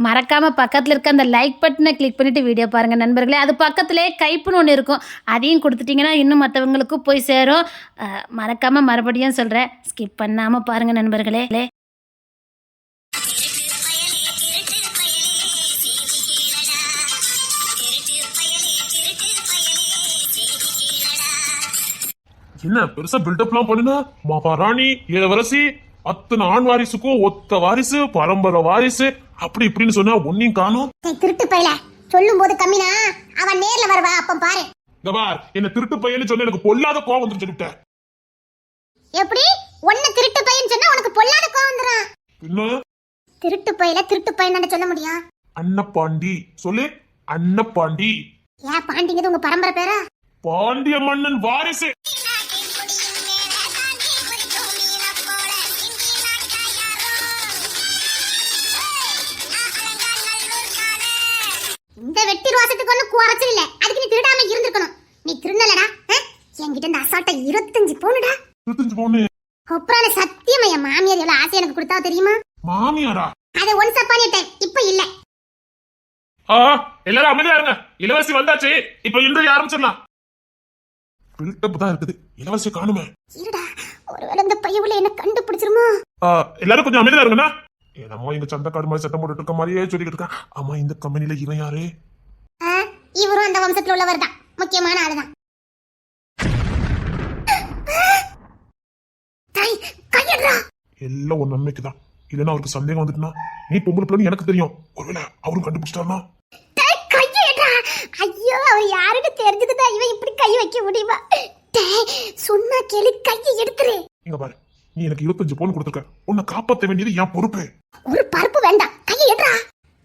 மறக்காமல் பக்கத்தில் இருக்க அந்த லைக் பட்டனை கிளிக் பண்ணிவிட்டு வீடியோ பாருங்கள் நண்பர்களே. அது பக்கத்திலே கைப்புன்னு ஒன்று இருக்கும், அதையும் கொடுத்துட்டிங்கன்னா இன்னும் மற்றவங்களுக்கும் போய் சேரும். மறக்காமல் மறுபடியும் சொல்கிறேன், ஸ்கிப் பண்ணாமல் பாருங்கள் நண்பர்களே. என்ன பெருசா பில்டப்லாம் பண்ணுனா மகாராணி இளவரசி அத்தனை ஆண் வாரிசுக்கும் ஒத்த வாரிசு பரம்பரை வாரிசு அப்படி இப்படின்னு சொன்னா ஒன்னையும் காணும். திருட்டு பையல சொல்லும் போது கம்மினா அவன் நேர்ல வரவா அப்ப பாரு. என்ன திருட்டு பையன்னு சொன்ன எனக்கு பொல்லாத கோவம் வந்து சொல்லிட்டேன். எப்படி ஒன்ன திருட்டு பையன் சொன்னா உனக்கு பொல்லாத கோவம் வந்துரும்? என்ன திருட்டு பையன் சொல்ல முடியும்? அன்னப்பாண்டி சொல்லு, அன்னப்பாண்டி. ஏன் பாண்டிங்கிறது உங்க பரம்பரை பேரா? பாண்டிய மன்னன் வாரிசு. இந்த வெட்டி ரோசத்துக்கு ஒண்ணு குறைச்சல் இல்ல, அதுக்கு நீ திருடாம இருந்திருக்கணும். நீ திருநலடா, என்கிட்ட இந்த அசால்ட்டா 25 பவுனுடா. 25 பவுன்? அப்புறம் சத்தியமா என் மாமியார் எவ்வளவு ஆசை எனக்கு கொடுத்தா தெரியுமா? மாமியாரா? அது ஒன்ஸ் அப்பான் எ டைம், இப்ப இல்ல. எல்லாரும் அமைதியா இருங்க, இளவரசி வந்தாச்சு, இப்ப இன்றைய ஆரம்பிச்சிடலாம். பில்டப் தான் இருக்குது, இளவரசி காணுமே. இருடா, ஒருவேளை இந்த பையவுல என்ன கண்டுபிடிச்சிருமா? எல்லாரும் கொஞ்சம் அமைதியா இருங்கண்ணா. என்னமோ எங்க சந்தக்காடு மாதிரி சட்டம் போட்டு இருக்க மாதிரியே சொல்லிட்டு இருக்கான். ஆமா, இந்த கம்பெனில இவன் யாரு? இவரும் அந்த வம்சத்துல உள்ளவர் தான், முக்கியமான ஆளுதான். எல்லாம் ஒரு நன்மைக்குதான், இல்லன்னா அவருக்கு சந்தேகம் வந்துட்டுனா நீ பொம்பளை பிள்ளை எனக்கு தெரியும், ஒருவேளை அவரும் கண்டுபிடிச்சிட்டாருனா. ஐயோ, அவர் யாருன்னு தெரிஞ்சதுதான் இவன் இப்படி கை வைக்க முடியுமா? சொன்னா கேளு, கையை எடுத்துரு. இங்க பாரு, நீ எனக்கு 25 பவுன் கொடுத்துருக்க, உன்னை காப்பாற்ற வேண்டியது என் பொறுப்பு. ஒரு பருப்பு வேண்டாம், கையை எடுறா.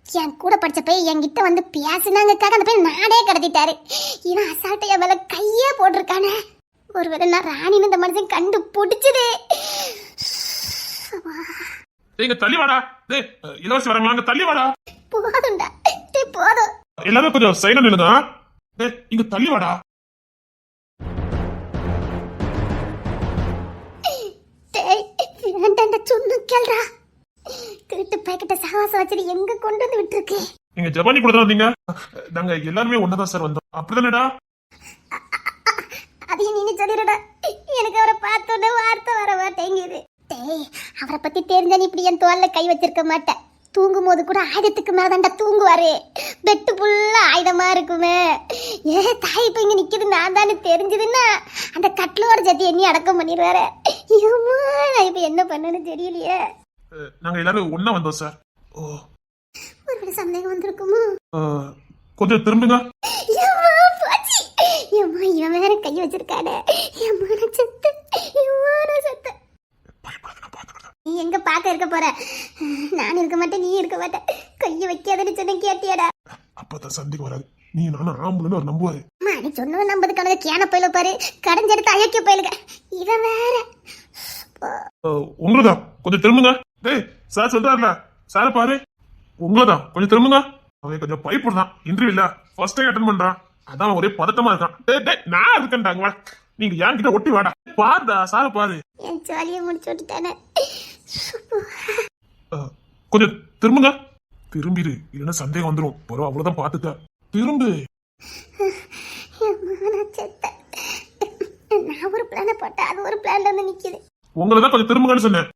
என் கூட படிச்ச பையன் என்கிட்ட வந்து பேசினாங்கக்காக அந்த பையன் நாடே கடத்திட்டாரு. இவன் அசால்ட்டா என் மேல கையே போட்டிருக்கானே. ஒருவேளை நான் ராணின்னு இந்த மனுஷன் கண்டு பிடிச்சதே. இங்க தள்ளி வாடா, இளவரசி வராங்க, தள்ளி வாடா. போதும்டா, போதும். எல்லாரும் கொஞ்சம் சைனா நில்லுங்க. இங்க தள்ளி வாடா. வேண்டாண்டா, சொன்ன கேள்றா. திருட்டு பாக்கெட்ட சகாசம் வச்சுட்டு எங்க கொண்டு வந்து விட்டுருக்கு? நீங்க ஜப்பானி கூட தான் வந்தீங்க, நாங்க எல்லாருமே ஒன்னதான் சார் வந்தோம், அப்படிதானடா? அதையும் நீ சொல்லிடுடா, எனக்கு அவரை பார்த்தோன்னே வார்த்தை வர மாட்டேங்குது. அவரை பத்தி தெரிஞ்சா நீ இப்படி என் தோல்ல கை வச்சிருக்க மாட்டேன். தூங்கும் போது கூட ஆயுதத்துக்கு மேலதாண்டா தூங்குவாரு. பெட்டு ஃபுல்லா ஆயுதமா இருக்குமே. தாய் இப்ப இங்க நிக்குது நான் தானே தெரிஞ்சதுன்னா அந்த கட்டிலோட ஜத்தி எண்ணி அடக்கம் பண்ணிடுவாரு. நான் இப்ப என்ன பண்ணனு தெரியலையே. நாங்க எல்லாரும் ஒன்னா வந்தோம் சார். ஒரு சந்தேகம் வந்திருக்குமோ? கொஞ்சம் திரும்புங்க. இவன் வேற கை வச்சிருக்கானே. நீ எங்க பாக்க இருக்க போற? நான் இருக்க மாட்டேன், நீ இருக்க மாட்டேன். கைய வைக்காதன்னு சொன்ன கேட்டியாடா? அப்பதான் சந்தேகம் வராது, நீ நானும் ஆம்புலன்னு ஒரு நம்புவாரு. நீ சொன்னவன் நம்பதுக்கான கேன போயில பாரு, கடைஞ்செடுத்து அழைக்க போயிலுங்க. இவன் வேற. உங்களதான் கொஞ்சம் திரும்புங்க. சார் சொல்றாருல, சார பாரு, உங்களதான் கொஞ்சம் திரும்புங்க. அவன் கொஞ்சம் பயப்படுறான், இன்டர்வியூ இல்ல ஃபர்ஸ்ட் டைம் அட்டெண்ட் பண்றான், அதான் ஒரே பதட்டமா இருக்கான். நான் இருக்கேன்டாங்க, நீங்க என் கிட்ட ஒட்டி வாடா. பாருடா, சார பாரு. என் ஜாலியை முடிச்சு விட்டுட்டானே. கொஞ்சம் திரும்புங்க. திரும்பிடு, இல்லைன்னா சந்தேகம் வந்துடும். பரவ அவ்வளவுதான் பாத்துக்க. திரும்பு. நான் ஒரு பிளான போட்டேன், அது ஒரு பிளான்ல வந்து நிக்குது. உங்களதான் கொஞ்சம் திரும்புங்கன்னு சொன்னேன்.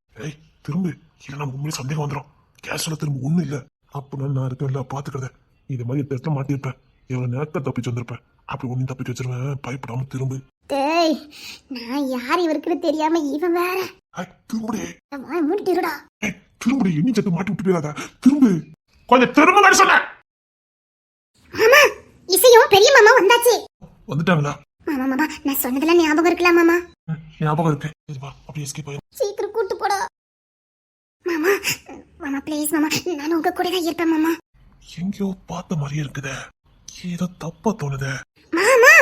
திரும்பு, இல்லைன்னா உண்மையிலே சந்தேகம் வந்துடும். கேஷுவலா திரும்ப ஒண்ணும் இல்ல. அப்ப நான் இருக்கேன்ல, பாத்துக்கிறத. இது மாதிரி இடத்துல மாட்டிருப்பேன், எவ்வளவு நேரத்தை தப்பிச்சு வந்திருப்பேன். அப்படி ஒன்னும் தப்பிச்சு வச்சிருவேன், பயப்படாம திரும்பு. நான் யார் இவருக்குன்னு தெரியாம இவன் வேற. திரும்புடே, மூடிடுடா. திரும்புடே, எண்ணி சத்து மாட்டி விட்டு போயிடாத. திரும்பு, கொஞ்சம் திரும்புங்கன்னு சொன்னேன். மாமா, இசையும் பெரிய மாமா வந்தாச்சு. வந்துட்டாங்களா? மாமா மாமா, நான் சொன்னதெல்லாம் ஞாபகம் இருக்குல்ல மாமா? ஞாபகம் இருக்கு. இதுவா, அப்படியே எஸ்கேப் ஆயிடும். சீக்கிரம் கூட்டு போடா மாமா. மாமா ப்ளீஸ் மாமா, நான் உங்க கூட தான் இருப்பேன் மாமா. எங்கேயோ பார்த்த மாதிரியே இருக்குதே, ஏதோ தப்பா தோணுதே. மாமா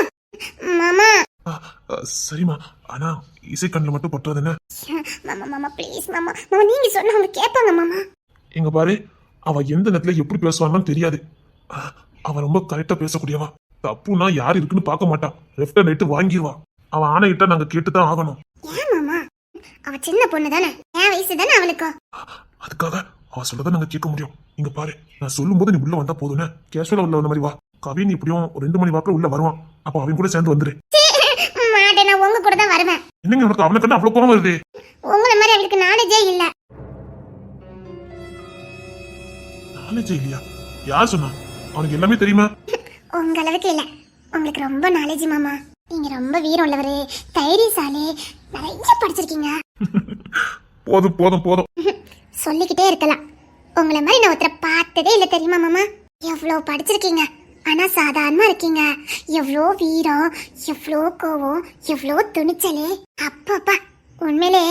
மாமா. சரிமா, ஆனா இசை கண்ணில் மட்டும் பட்டுறது என்ன? மாமா மாமா ப்ளீஸ் மாமா. மாமா நீங்க சொன்னா அவங்க கேட்பாங்க மாமா. எங்க பாரு, அவ எந்த நேரத்துல எப்படி பேசுவான்னு தெரியாது. அவ ரொம்ப கரெக்டா பேசக்கூடியவா. தப்புனா யாரு இருக்குன்னு பார்க்க மாட்டான், லெஃப்ட் ரைட் வாங்கிடுவா. அவன் ஆணையிட்ட நாங்க கேட்டுதான் ஆகணும். ஏன் மாமா? அவ சின்ன பொண்ணு தானே, என் வயசு தானே அவளுக்கு. அதுக்காக அவ சொல்லதான் நாங்க கேட்க முடியும். இங்க பாரு, நான் சொல்லும் போது நீ உள்ள வந்தா போதும்னே. கேஷுவலா உள்ள வந்த மாதிரி வா. கவின் இப்படியும் ஒரு 2 மணி வாக்குல உள்ள வருவான். அப்ப அவன் கூட சேர்ந்து வந்துரு. மாட்டேன், நான் உங்க கூட தான் வருவேன். என்னங்க உனக்கு அவனை கண்டு அவ்வளவு கோவம் வருது? உங்களை மாதிரி அவளுக்கு நாலேஜே இல்ல. நாலேஜ் இல்லையா? யார் சொன்னா? அவனுக்கு எல்லாமே தெரியுமா? உங்க அளவுக்கு இல்ல, உங்களுக்கு ரொம்ப நாலேஜ் மாமா. நீங்க ரொம்ப வீரம் உள்ளவரு, தைரியசாலி, நிறைய படிச்சிருக்கீங்க. போதும் போதும் போதும். சொல்லிக்கிட்டே இருக்கலாம். உங்களை மாதிரி நான் ஒருத்தரை பார்த்ததே இல்ல தெரியுமா மாமா? எவ்வளவு படிச்சிருக்கீங்க, ஆனா சாதாரணமா இருக்கீங்க. எவ்வளோ வீரம், எவ்வளோ கோவம், எவ்வளோ துணிச்சலு. அப்பப்பா, உண்மையிலே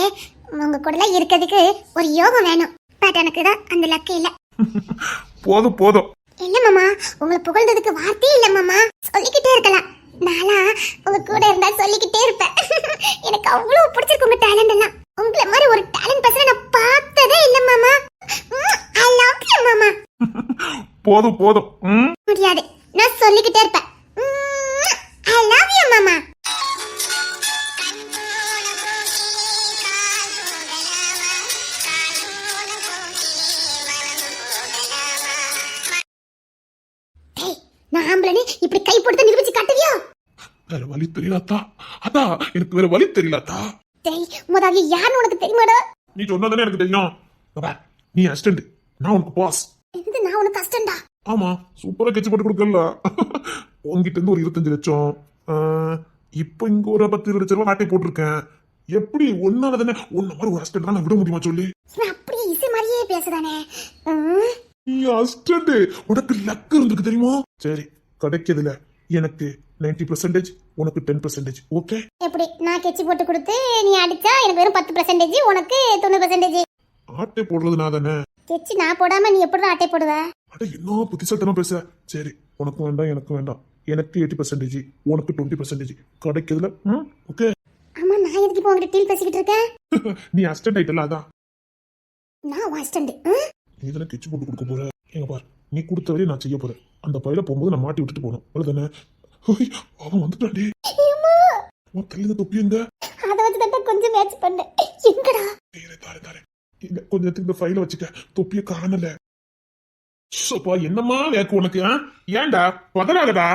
உங்க கூட இருக்கிறதுக்கு ஒரு யோகம் வேணும். பட் எனக்கு தான் அந்த லக்கு இல்ல. போதும் போதும். இல்ல மாமா, உங்களை புகழ்ந்ததுக்கு வார்த்தையே இல்ல மாமா. சொல்லிக்கிட்டே இருக்கலாம். நானா உங்க கூட இருந்தா சொல்லிக்கிட்டே இருப்பேன். எனக்கு அவ்வளவு பிடிச்சிருக்கு உங்க டேலண்ட் எல்லாம். உங்களை மாதிரி ஒரு டேலண்ட் பர்சனை நான் பார்த்ததே இல்ல மாமா. ஐ லவ் யூ மாமா. போதும் போதும். முடியாது, நான் சொல்லிக்கிட்டே இருப்பேன். ஐ லவ் யூ மாமா. நான் ஆம்பளனே இப்படி கை போட்டு நிரூபிச்சு காட்டுவியா? வேற வழி தெரியலத்தா. அதா எனக்கு வேற வழி தெரியலத்தா. டேய், முதல்ல யாருன்னு உனக்கு தெரியுமாடா? நீ சொன்னதானே எனக்கு தெரியும். நீ அசிஸ்டன்ட், நான் உனக்கு பாஸ். இது நான் உனக்கு கஷ்டம்டா. ஆமா, சூப்பரா கெச்சு போட்டு கொடுக்கல. உங்ககிட்ட இருந்து ஒரு 25 லட்சம், இப்போ இங்க ஒரு 10-20 லட்சம் ரூபாய் நாட்டை போட்டிருக்கேன். எப்படி ஒன்னால தானே உன்ன மாதிரி ஒரு அசிஸ்டன்ட் நான் விட முடியுமா சொல்லி? இவன் அப்படியே இசை மாதிரியே பேசுதானே. நீ அசிஸ்டன்ட், உனக்கு லக் இருந்திருக்கு தெரியுமா? சரி, கிடைக்கிறதுல எனக்கு 90%, உனக்கு 10%. ஓகே? எப்படி நான் கெச்சி போட்டு கொடுத்து நீ அடிச்சா எனக்கு வெறும் 10%, உனக்கு 90%. ஆட்டை போடுறது நான் தானே. கெச்சி நான் போடாம நீ எப்படி ஆட்டை போடுவ? அட என்ன புத்திசாலித்தனமா பேச. சரி, உனக்கு வேண்டாம் எனக்கு வேண்டாம். எனக்கு 80%, உனக்கு 20% கிடைக்கிறதுல. ஓகே? ஆமா, நான் எதுக்கு இப்போ உங்ககிட்ட டீல் பேசிக்கிட்டு இருக்கேன்? நீ அசிஸ்டன்ட் ஆயிட்டல, அதான். நான் அசிஸ்டன்ட். நீ தானே கெச்சு போட்டு கொடுக்க போற. எங்க பாரு, நீ கொடுத்த வரையும் நான் செய்ய போறேன். அந்த பையில போகும்போது நான் மாட்டி விட்டுட்டு போகணும், அவ்வளவுதானே? அவன் வந்துட்டான்டி. உன் தலையில தொப்பி எங்க? அதை வச்சு தான் கொஞ்சம் மேட்ச் பண்ண. எங்கடா? தாரே தாரே. இல்ல, கொஞ்ச நேரத்துக்கு இந்த ஃபைல வச்சுக்க. தொப்பிய காணல. சோப்பா, என்னமா வேக்கு உனக்கு? ஏன்டா பதறாதடா?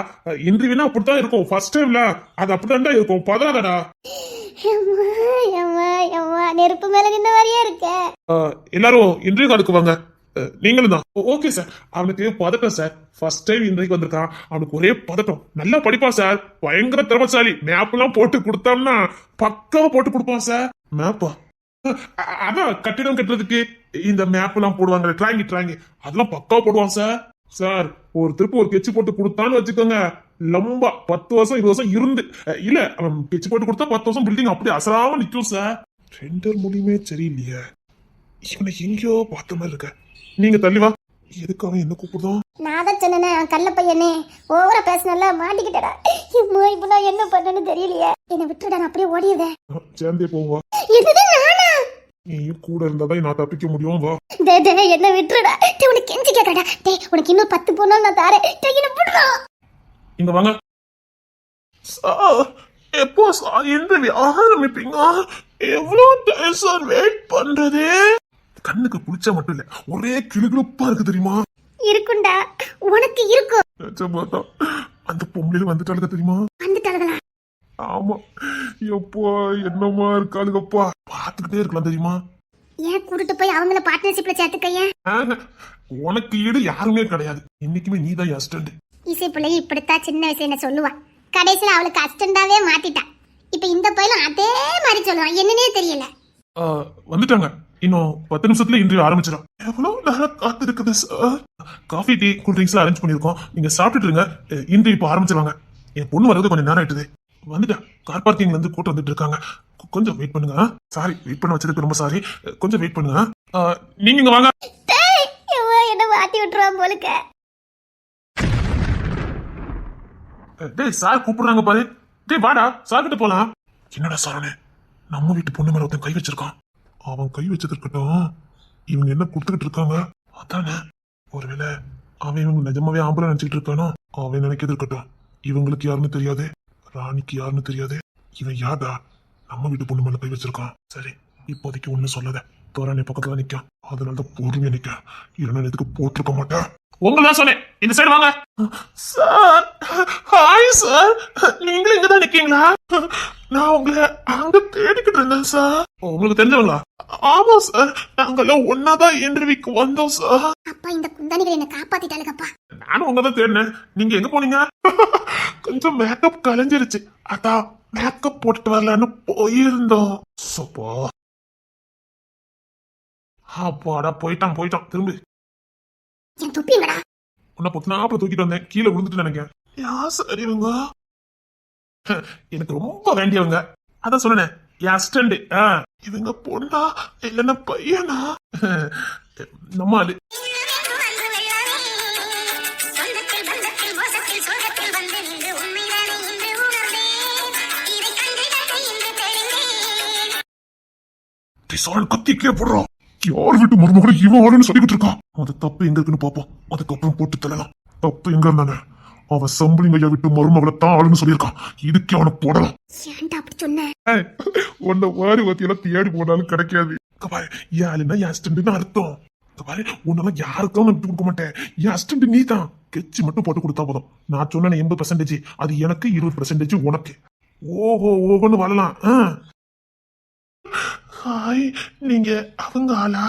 இன்டர்வியூனா அப்படித்தான் இருக்கும். ஃபர்ஸ்ட் டைம்ல அது அப்படித்தான்டா இருக்கும். பதறாதடா. நெருப்பு மேல நின்ன மாதிரியே இருக்க. எல்லாரும் இன்டர்வியூ கார்டுக்கு வாங்க. நீங்களும் தான். Okay sir. அவனுக்கு பதட்டம் சார். ஃபர்ஸ்ட் டைம் இன்றைக்கு வந்திருக்கான். அவனுக்கு ஒரே பதட்டம். நல்லா படிப்பான் சார். பயங்கர திறமசாலி. மேப் எல்லாம் போட்டு கொடுத்தோம்னா பக்காவா போட்டு கொடுப்பான் சார். மேப்பா? அதான் கட்டிடம் கட்டுறதுக்கு இந்த மேப் எல்லாம் போடுவாங்க. டிராயிங் அதெல்லாம் பக்காவா போடுவான் சார். சார், ஒரு திருப்பு ஒரு கெச்சு போட்டு கொடுத்தான்னு வச்சுக்கோங்க, லம்பா 10 வருஷம் 20 வருஷம் இருந்து இல்ல, அவன் கெச்சு போட்டு கொடுத்தா 10 வருஷம் பில்டிங் அப்படி அசராம நிக்கும் சார். ரெண்டர் மொழியுமே சரியில்லையே. இவனை எங்கேயோ பார்த்த மாதிரி இருக்க. நீங்க தள்ளிவா. எதுக்கு அவன் என்ன கூப்பிடுதான்? நான் தான் சொன்னேன் கள்ள பையனே, ஓவரா பேசினல மாட்டிக்கிட்டடா. இப்போ நான் என்ன பண்ணேன்னு தெரியலையே. என்ன விட்டுடா, நான் அப்படியே ஓடிடுறேன். சேர்ந்தே போவா. என்னது நானா? நீயும் கூட இருந்தாதான் நான் தப்பிக்க முடியும். வா. டேய் என்ன விட்டுடா. டேய் உனக்கு கெஞ்சி கேக்கடா. டேய் உனக்கு இன்னும் 10 போனா நான் தாரேன். டேய் என்ன விடுடா. இங்க வாங்க. எப்போ சார் இன்டர்வியூ ஆரம்பிப்பீங்க? எவ்வளவு டைம் சார் வெயிட் பண்றது? கண்ணுக்கு குளிச்சா மட்டும் இல்ல, ஒரே கிளுகிளுப்பா இருக்கு தெரியுமா? இருக்குண்டா, உனக்கு இருக்கும். அந்த பொம்பளையில வந்துட்டாளுங்க தெரியுமா? வந்துட்டாளுங்களா? ஆமா. எப்போ என்னமா இருக்காளுங்கப்பா, பாத்துக்கிட்டே இருக்கலாம் தெரியுமா? ஏன் கூட்டிட்டு போய் அவங்கள பார்ட்னர்ஷிப்ல சேர்த்துக்கைய? உனக்கு ஈடு யாருமே கிடையாது. இன்னைக்குமே நீதான் அசிஸ்டன்ட். இசை பிள்ளை இப்படித்தான் சின்ன வயசுல என்ன சொல்லுவா. கடைசியில அவளுக்கு அசிஸ்டண்டாவே மாத்திட்டா. இப்ப இந்த பையனும் அதே மாதிரி சொல்லுவான். என்னன்னே தெரியல. வந்துட்டாங்க. இன்னும் 10 நிமிஷத்துல இன்டர்வியூ ஆரம்பிச்சிடும். எவ்வளவு நேரம் காத்து இருக்குது sir. Coffee tea cool drinks arrange பண்ணிருக்கோம். நீங்க சாப்பிட்டுட்டு இருங்க. இன்டர்வியூ இப்போ ஆரம்பிச்சிருவாங்க. என் பொண்ணு வரது கொஞ்சம் நேரம் ஆயிட்டுது. வந்துட்டேன். கார் பார்க்கிங்ல இருந்து கூட்டு வந்துட்டு இருக்காங்க. கொஞ்சம் வெயிட் பண்ணுங்க. சாரி, வெயிட் பண்ண வச்சதுக்கு ரொம்ப சாரி. கொஞ்சம் வெயிட் பண்ணுங்க. நீங்க இங்க வாங்க. என்ன மாட்டி விட்டுருவான் போலுக்க. டேய், சார் கூப்பிடுறாங்க பாரு. டேய் வாடா, சார் கிட்ட போலாம். என்னடா சாரனே, நம்ம வீட்டு பொண்ணு மேல ஒருத்தன் கை வச்சிருக்கான். அவன் கை வச்சது இருக்கட்டும், இவங்க என்ன கொடுத்துக்கிட்டு இருக்காங்க அதானே. ஒருவேளை அவன் இவங்க நிஜமாவே ஆம்பளை நினைச்சிட்டு இருக்கானோ? அவன் நினைக்கிறது இருக்கட்டும். இவங்களுக்கு யாருன்னு தெரியாது, ராணிக்கு யாருன்னு தெரியாது. இவன் யாரா நம்ம வீட்டு பொண்ணு மேல கை வச்சிருக்கான். சரி, இப்போதைக்கு ஒண்ணு சொல்லாத. தோரணை பக்கத்துல நிக்க, அதனால தான் பொறுமையா நிக்க. இல்லைன்னா எதுக்கு போட்டிருக்க மாட்டேன். உங்களதான் சொன்னேன், இந்த சைடு வாங்க. சார், ஹாய் சார், நீங்களும் இங்கதான் நிக்கீங்களா? நான் உங்களை அங்க தேடிக்கிட்டு இருந்தேன் சார். உங்களுக்கு தெரிஞ்சவங்களா? ஆமா சார், நாங்கெல்லாம் ஒன்னாதான் இன்டர்வியூக்கு வந்தோம் சார். அப்பா இந்த குந்தானிகள் என்ன காப்பாத்திட்டாளுங்கப்பா. நானும் உங்கதான் தேடினேன். நீங்க எங்க போனீங்க? கொஞ்சம் மேக்கப் கலைஞ்சிருச்சு, அதான் மேக்கப் போட்டுட்டு வரலான்னு போயிருந்தோம். சப்பா, அப்பாடா, போயிட்டான் திரும்பி. என் துப்பிங்கடா. உன்னை பொத்துனாப்புல தூக்கிட்டு வந்தேன், கீழே விழுந்துட்டு நினைக்கிறேன். யா சரி, இவங்க எனக்கு ரொம்ப வேண்டியவங்க. அதான் சொன்னேன், என் அசிஸ்டன்ட். இவங்க பொண்ணா இல்லைன்னா பையனா? நம்ம ஆளு. கத்தி கீழே போடுறோம். யார் வீட்டு மருமகளும் இவன் ஆளுன்னு சொல்லிக்கிட்டு இருக்கான். அது தப்பு எங்க இருக்குன்னு பாப்போம், அதுக்கப்புறம் போட்டு தள்ளலாம். தப்பு எங்க இருந்தானே, அவன் சம்பளிங்க விட்டு மருமகளை தான் ஆளுன்னு சொல்லியிருக்கான். இதுக்கே அவனை போடலாம். ஏன்டா அப்படி சொன்ன? உன்ன வாரி வத்தியெல்லாம் தேடி போனாலும் கிடைக்காது. பாரு, யாருன்னா என் அசிஸ்டன்ட்னு அர்த்தம். பாரு, உன்னெல்லாம் யாருக்கும் நான் விட்டு கொடுக்க மாட்டேன். என் அசிஸ்டன்ட் நீ தான். கெச்சு மட்டும் போட்டு கொடுத்தா போதும். நான் சொன்ன 80% அது எனக்கு, 20% உனக்கு. ஓஹோன்னு வரலாம். ஹாய், நீங்க அவங்க ஆளா?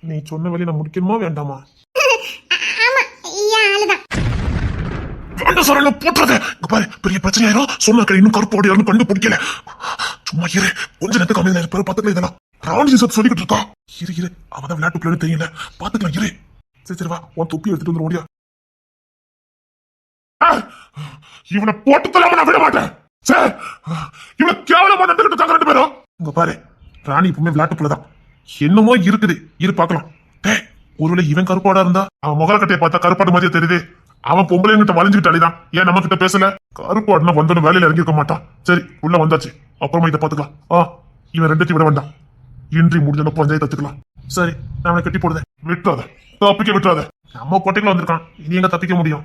நீ சொன்ன வழி நான் முடிக்கணுமா வேண்டாமா? ஆமா, என் ஆளுதான். போட்டுறத பாரு, பெரிய பிரச்சனை ஆயிரும். சொன்ன கடை இன்னும் கருப்போட யாரும் கண்டுபிடிக்கல. சும்மா இரு, கொஞ்ச நேரத்துக்கு அமைதியா இருப்பாரு. பாத்துக்கலாம், இதெல்லாம் ராணி சொல்லிக்கிட்டு இருக்கா. இரு, அவதான் விளையாட்டு பிள்ளைன்னு தெரியல, பாத்துக்கலாம். இரு, சரி வா, உன் தொப்பி எடுத்துட்டு வந்து ஓடியா. இவனை போட்டு தராம நான் விட மாட்டேன் சார். இவனை கேவலமா நடந்துகிட்டு இருக்காங்க ரெண்டு பேரும். இங்க பாரு, ராணி இப்பவுமே விளையாட்டு பிள்ளைதான். என்னமோ இருக்குது, இரு பாக்கலாம். ஒருவேளை இவன் கருப்பாடா இருந்தா, அவன் முகர கட்டையை பார்த்தா கருப்பாடு மாதிரியே தெரியுது. அவன் பொம்பளை கிட்ட வளைஞ்சுக்கிட்டு அழிதான். ஏன் நம்ம கிட்ட பேசல? கருப்பாடுனா வந்தோன்னு வேலையில இறங்கிருக்க மாட்டான். சரி, உள்ள வந்தாச்சு, அப்புறமா இதை பாத்துக்கலாம். இவன் ரெண்டுத்தையும் விட வேண்டாம். இன்றி முடிஞ்ச பஞ்சாயத்து தச்சுக்கலாம். சரி, நான் அவனை கட்டி போடுதேன். விட்டுறாத, தப்பிக்க விட்டுறாத. நம்ம கோட்டைக்குள்ள வந்திருக்கான், இனி எங்க தப்பிக்க முடியும்?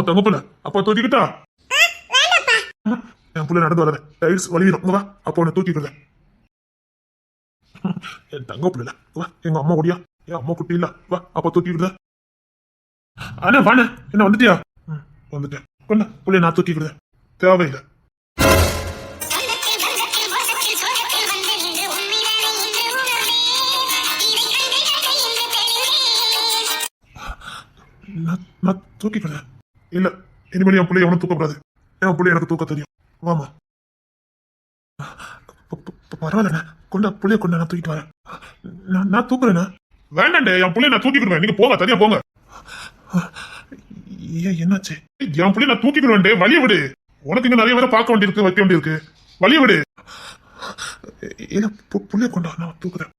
தங்க புள்ள அப்ப தூக்கிக்கிட்டா? என் புள்ள நடந்து வராத, டைல்ஸ் வலிவிடும். வா, அப்ப உன்னை தூக்கிக்கிறத. என் தங்க புள்ள வா, எங்க அம்மா ஓடியா? என் அம்மா குட்டி இல்ல, வா, அப்ப தூக்கிக்கிறத. அண்ணா வாண்ண, என்ன வந்துட்டியா? வந்துட்டேன். கொண்ட புள்ளைய நான் தூக்கிக்கிறத, தேவையில்லை. நான் தூக்கிக்கிறேன். இல்ல, இனிமேல் என் பிள்ளைய எவனும் தூக்கப்படாது. என் பிள்ளை எனக்கு தூக்க தெரியும். வாமா. பரவாயில்ல, கொண்ட புள்ளைய கொண்ட, நான் தூக்கிட்டு வரேன். நான் தூக்குறேண்ணா. வேண்டாண்டே, என் பிள்ளைய நான் தூக்கிக்கிடுவேன். நீங்க போங்க, தனியா போங்க. ஏன் என்னாச்சு? என் பிள்ளைய நான் தூக்கிக்கிடுவேன். வழிய விடு. உனக்கு இங்க நிறைய பேரை பார்க்க வேண்டியிருக்கு, வைக்க வேண்டியிருக்கு. வழிய விடு. இல்ல, புள்ளைய கொண்டா, நான் தூக்குறேன்.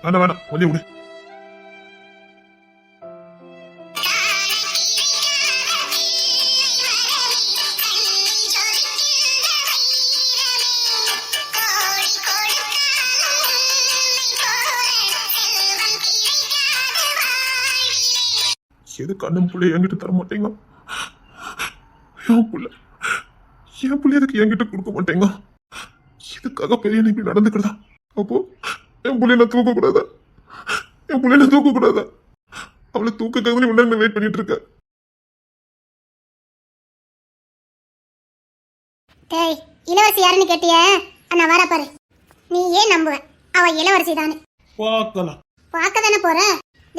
வேணாம், வழிய விடு. எது கண்ணன் பிள்ளை என்கிட்ட தர மாட்டேங்க? என் பிள்ளை எதுக்கு என்கிட்ட கொடுக்க மாட்டேங்க? இதுக்காக பெரிய இப்படி நடந்துக்கிறதா? அப்போ என் பிள்ளைய நான் தூக்க கூடாதா? அவளை தூக்கக்காக முன்னாடி வெயிட் பண்ணிட்டு இருக்க. டேய், இளவரசி யாருன்னு கேட்டிய? அண்ணா வர பாரு. நீ ஏன் நம்புவ? அவ இளவரசி தானே. பார்க்க தானே போற.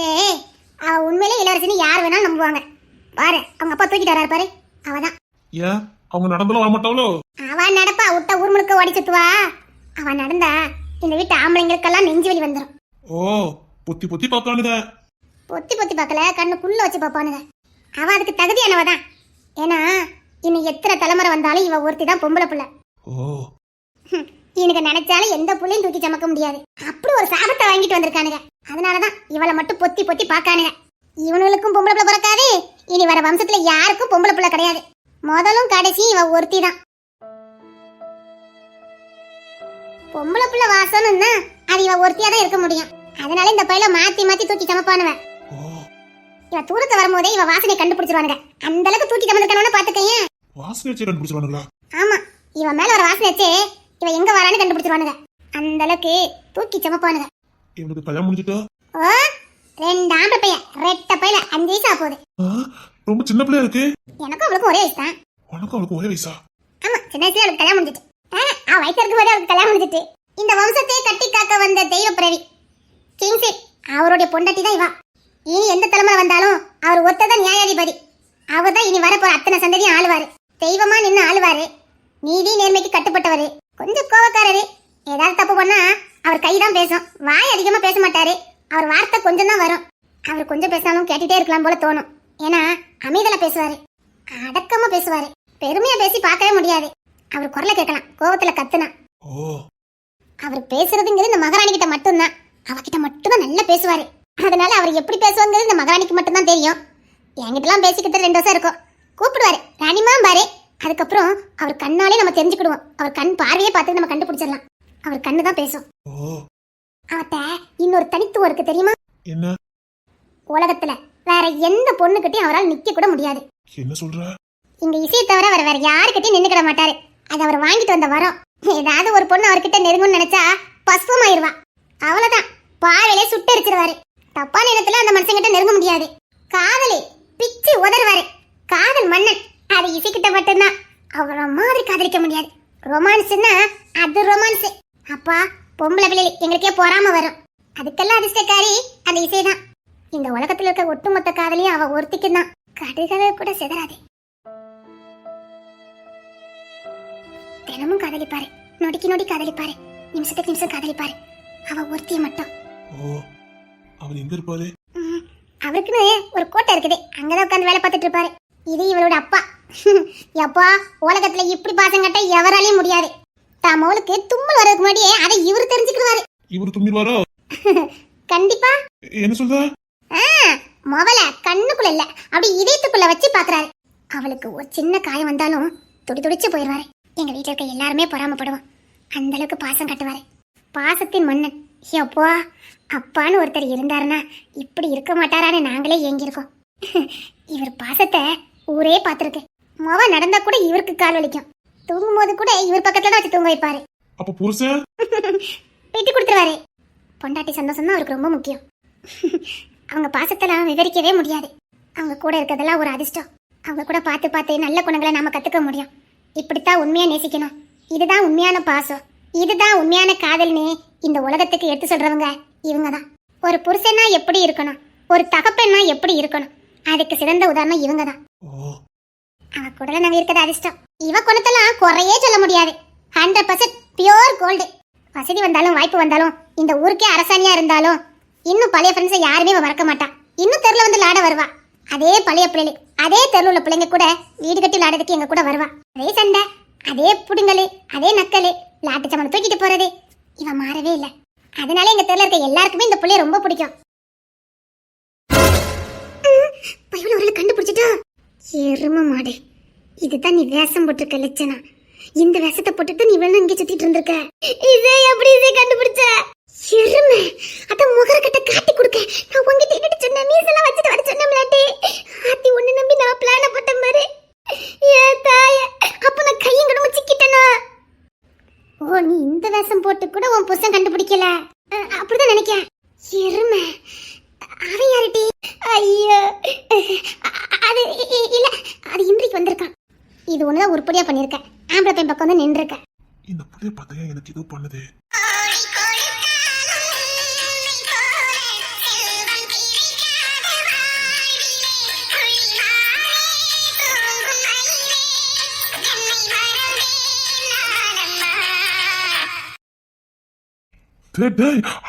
டேய், அவ உண்மையிலே இளவரசின்னு யார் வேணாலும் நம்புவாங்க. பாரு, அவங்க அப்பா தூக்கிட்டு வராரு பாரு, அவதான். ஏன் அவங்க நடந்தாலும் வர மாட்டாங்களோ? அவ நடப்பா, விட்ட ஊர் முழுக்க ஓடி சுத்துவா. அவ நடந்தா இந்த வீட்டு ஆம்பளைங்களுக்கெல்லாம் நெஞ்சு வலி வந்துடும். ஓ, பொத்தி பாப்பானுங்க. பொத்தி பார்க்கல, கண்ணுக்குள்ள வச்சு பாப்பானுங்க. அவ அதுக்கு தகுதியானவதான். ஏன்னா இன்னும் எத்தனை தலைமுறை வந்தாலும் இவ ஒருத்தி தான் பொம்பளை புள்ள. இவனுக்கு நினைச்சாலும் எந்த புள்ளையும் தூக்கி சமக்க முடியாது. அப்படி ஒரு சாபத்தை வாங்கிட்டு வந்திருக்கானுங்க. அதனாலதான் இவளை மட்டும் பொத்தி பாக்கானுங்க. இவனுங்களுக்கும் பொம்பளை புள்ள பிறக்காது. இனி வர வம்சத்துல யாருக்கும் பொம்பளை புள்ள கிடையாது. முதலும் கடைசி இவ ஒருத்தி தான். பொம்பளை புள்ள வாசம்னு அது இவ ஒருத்தியா தான் இருக்க முடியும். அதனால இந்த பையில மாத்தி மாத்தி தூக்கி சமப்பானுவேன். ஓ இவ தூரத்து வரும்போதே இவ வாசனை கண்டுபிடிச்சிருவானுங்க. அந்த அளவுக்கு தூக்கி சமந்துக்கணும்னு பாத்துக்கேன். வாசனை வச்சு கண்டுபிடிச்சிருவானுங்களா? ஆமா, இவ மேல ஒரு வாசனை வச்சு இவ எங்க வரான்னு கண்டுபிடிச்சிருவானுங்க. அந்த அளவுக்கு தூக்கி சமப்பானுங்க. இவனுக்கு கல்யாணம் முடிஞ்சிட்டா? ஓ, 2 ஆம்பளை பையன், ரெட்ட பையில 5 வயசு ஆகுது. ரொம்ப சின்ன பிள்ளையா இருக்கு. எனக்கும் அவளுக்கும் ஒரே வயசு தான். உனக்கும் அவளுக்கு ஒரே வயசா? ஆமா, சின்ன வயசுல அவளுக்கு கல்யாணம் முடிஞ்சிட்டு. அவ வயசு இருக்கும்போது அவளுக்கு கல்யாணம் முடிஞ்சிட்டு. இந்த வம்சத்தை கட்டி காக்க வந்த தெய்வ பிறவி கிங்ஸே அவருடைய பொண்டாட்டி தான் இவா. இனி எந்த தலைமுறை வந்தாலும் அவர் ஒருத்ததான் நியாயாதிபதி. அவர் தான் இனி வரப்போற அத்தனை சந்ததியும் ஆளுவாரு. தெய்வமா நின்று ஆளுவாரு. நீதி நேர்மைக்கு கட்டுப்பட்டவரு. கொஞ்சம் கோவக்காரரு. ஏதாவது தப்பு பண்ணா அவர் கைதான் பேசும். வாய் அதிகமா பேச மாட்டாரு. அவர் வார்த்தை கொஞ்சம் தான் வரும். அவர் கொஞ்சம் பேசினாலும் கேட்டுட்டே இருக்கலாம் போல தோணும். ஏன்னா அமைதலா பேசுவாரு, அடக்கமா பேசுவாரு. பெருமையா பேசி பார்க்கவே முடியாது. அவர் குரலை கேட்கலாம் கோவத்துல கத்துனா. அவர் பேசுறதுங்கிறது இந்த மகாராணி கிட்ட மட்டும்தான். அவகிட்ட மட்டும்தான் நல்லா பேசுவாரு. அதனால அவர் எப்படி பேசுவாங்கிறது இந்த மகாராணிக்கு மட்டும்தான் தெரியும். என்கிட்டலாம் பேசிக்கிட்டு 2 வருஷம் இருக்கும். கூப்பிடுவாரு ராணிமா பாரு. அதுக்கப்புறம் அவர் கண்ணாலே நம்ம தெரிஞ்சுக்கிடுவோம். அவர் கண் பார்வையே பார்த்து நம்ம கண்டுபிடிச்சிடலாம். அவர் கண்ணு தான் பேசும். அவட்ட இன்னொரு தனித்துவம் இருக்கு தெரியுமா? என்ன? உலகத்துல வேற எந்த பொண்ணுகிட்டயும் அவரால் நிக்க கூட முடியாது. என்ன சொல்ற? இங்க இசையை தவிர அவர் வேற யாருக்கிட்டையும் நின்னுக்கிட மாட்டாரு. அது அவர் வாங்கிட்டு வந்த வரம். ஏதாவது ஒரு பொண்ணு அவர்கிட்ட நெருங்கும்னு நினைச்சா பஸ்பமாயிருவா. அவ்வளவுதான், பார்வையிலே சுட்டரிச்சிருவாரு. தப்பான இடத்துல அந்த மனுஷங்கிட்ட நெருங்க முடியாது. காதலி பிச்சு உதறுவாரு. காதல் மன்னன். அது இசைக்கிட்ட மட்டும்தான். அவரை மாதிரி காதலிக்க முடியாது. ரொமான்ஸ்னா அது ரொமான்ஸ். அப்பா பொம்பளை பிள்ளை எங்களுக்கே பொறாம வரும். அதுக்கெல்லாம் அதிர்ஷ்டக்காரி அந்த இசைதான். இந்த உலகத்துல இருக்க ஒட்டுமொத்த காதலியும் அவ ஒருத்திக்கு தான். கடுகளை கூட சிதறாது. தினமும் காதலிப்பாரு. நொடிக்கு நொடி காதலிப்பாரு. நிமிஷத்துக்கு நிமிஷம் காதலிப்பாரு. அவ ஒருத்திய மட்டும். அவர் எங்க இருப்பாரு? அவருக்குன்னு ஒரு கோட்டை இருக்குது. அங்கதான் உட்காந்து வேலை பார்த்துட்டு இருப்பாரு. இது இவளோட அப்பா. எப்பா உலகத்துல இப்படி பாசம் கட்ட எவராலையும் முடியாது. தான் மோளுக்கு தும்மல் வர்றதுக்கு முன்னாடியே அதை இவரு தெரிஞ்சுக்கிடுவாரு. இவரு தும்மிடுவாரோ? கண்டிப்பா. என்ன சொல்ற? மொபைல கண்ணுக்குள்ள இல்ல, அப்படி இதயத்துக்குள்ள வச்சு பாக்குறாரு. அவளுக்கு ஒரு சின்ன காயம் வந்தாலும் துடி துடிச்சு போயிடுவாரு. எங்க வீட்டுல இருக்க எல்லாருமே பொறாமப்படுவோம். அந்த அளவுக்கு பாசம் கட்டுவாரு. பாசத்தின் மன்னன். எப்பா அப்பான்னு ஒருத்தர் இருந்தாருன்னா இப்படி இருக்க மாட்டாரான்னு நாங்களே ஏங்கிருக்கோம். இவர் பாசத்தை ஊரே பார்த்திருக்கு. மொவ நடந்தா கூட இவருக்கு கால் வலிக்கும். தூங்கும் போது கூட இவர் பக்கத்துல தான் வச்சு தூங்க வைப்பாரு. அப்ப புருஷன் விட்டு கொடுத்துருவாரு. பொண்டாட்டி சந்தோஷம் தான் அவருக்கு ரொம்ப முக்கியம். அவங்க பாசத்தெல்லாம் விவரிக்கவே முடியாது. அவங்க கூட இருக்கிறதெல்லாம் ஒரு அதிர்ஷ்டம். அவங்க கூட பார்த்து பார்த்து நல்ல குணங்களை நாம கத்துக்க முடியும். இப்படித்தான் உண்மையா நேசிக்கணும். இதுதான் உண்மையான பாசம். இதுதான் உண்மையான காதல்னு இந்த உலகத்துக்கு எடுத்து சொல்றவங்க இவங்க தான். ஒரு புருஷனா எப்படி இருக்கணும், ஒரு தகப்பன்னா எப்படி இருக்கணும், அதுக்கு சிறந்த உதாரணம் இவங்க தான். அவ கூடல நாங்க இருக்கிறது அதிர்ஷ்டம். இவ குணத்தெல்லாம் குறையே சொல்ல முடியாது. 100% பியோர் கோல்டு. வசதி வந்தாலும் வாய்ப்பு வந்தாலும் இந்த ஊருக்கே அரசாணியா இருந்தாலும் இன்னும் பழைய ஃப்ரெண்ட்ஸை யாருமே மறக்க மாட்டா. இன்னும் தெருல வந்து விளாட வருவா. அதே பழைய பிள்ளை, அதே தெருவில் உள்ள பிள்ளைங்க கூட வீடு கட்டி விளையாடுறதுக்கு எங்க கூட வருவா. அதே சண்டை, அதே புடுங்கலு, அதே நக்கலு, விளையாட்டு சமணம் தூக்கிட்டு போறது, இவ மாறவே இல்லை. அதனால எங்க தெருல இருக்க எல்லாருக்குமே இந்த பிள்ளைய ரொம்ப பிடிக்கும். பையன் ஒரு கண்டுபிடிச்சிட்டா. எரும மாடு, இதுதான் நீ வேஷம் போட்டிருக்க லட்சணம். இந்த வேஷத்தை போட்டுட்டு நீ வேணும் இங்க சுத்திட்டு இருந்திருக்க. இதை எப்படி இதை கண்டுபிடிச்ச? எருமை, அத முகர கட்ட காட்டி கொடுக்க நான் உங்ககிட்ட என்னட்டு சொன்ன மீசெல்லாம் வச்சுட்டு வர சொன்னேன்லாட்டி. ஆத்தி ஒண்ணு நம்பி நான் பிளான போட்ட மாதிரி. ஏ தாய, அப்ப நான் கையும் கடமை சிக்கிட்டேனா? ஓ, நீ இந்த வேஷம் போட்டு கூட உன் புருஷன் கண்டுபிடிக்கல. அப்படிதான் நினைக்கேன். எருமை, அவன் யாருட்டி? ஐயோ, அது இல்ல, அது இன்றைக்கு வந்திருக்கான். இது ஒண்ணுதான் உருப்படியா பண்ணிருக்க. ஆம்பளை பையன் பக்கம் வந்து நின்றுருக்க. இந்த புள்ளைய பார்த்தா எனக்கு ஏதோ பண்ணுது.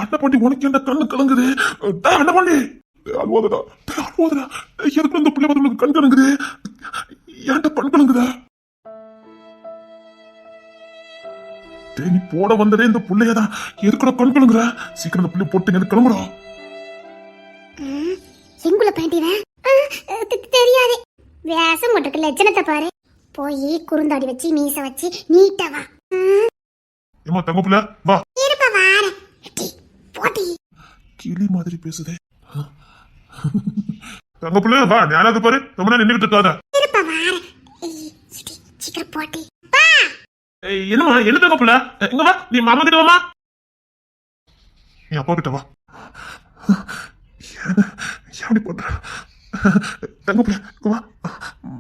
அண்ணப்பாண்டி உனக்கு என்ன கண்ணு கலங்குது? அண்ணப்பாண்டி அழுவாதடா, அழுவாதடா. எதுக்கு இந்த பிள்ளை பார்த்து கண் கலங்குது? ஏன்டா கண் கலங்குதா? நீ போட வந்ததே இந்த பிள்ளையதான். எதுக்குடா கண் கலங்குற? சீக்கிரம் இந்த பிள்ளை போட்டு எனக்கு கிளம்புறா. எங்குள்ள பேண்டிவன் தெரியாது. வேஷம் போட்டிருக்க லட்சணத்தை பாரு. போய் குறுந்தாடி வச்சு மீச வச்சு நீட்டவா. அம்மா தங்கப்புல வா. இருப்பா வாரேன். டி, போடி. கிளி மாதிரி பேசுதே. தங்கப்புல வா, ஞானாவது பாரு, ரொம்ப நேரம் நின்றுட்டு இருக்காத. இருப்பா வாரேன். சுடி, சீக்கிரம் போடி. என்னமா என்ன தங்கப்புல, இங்க வா, நீ மாமா கிட்ட வாமா. நீ அப்பா கிட்ட வா. எப்படி பண்ற தங்கப்புல, இங்க வா,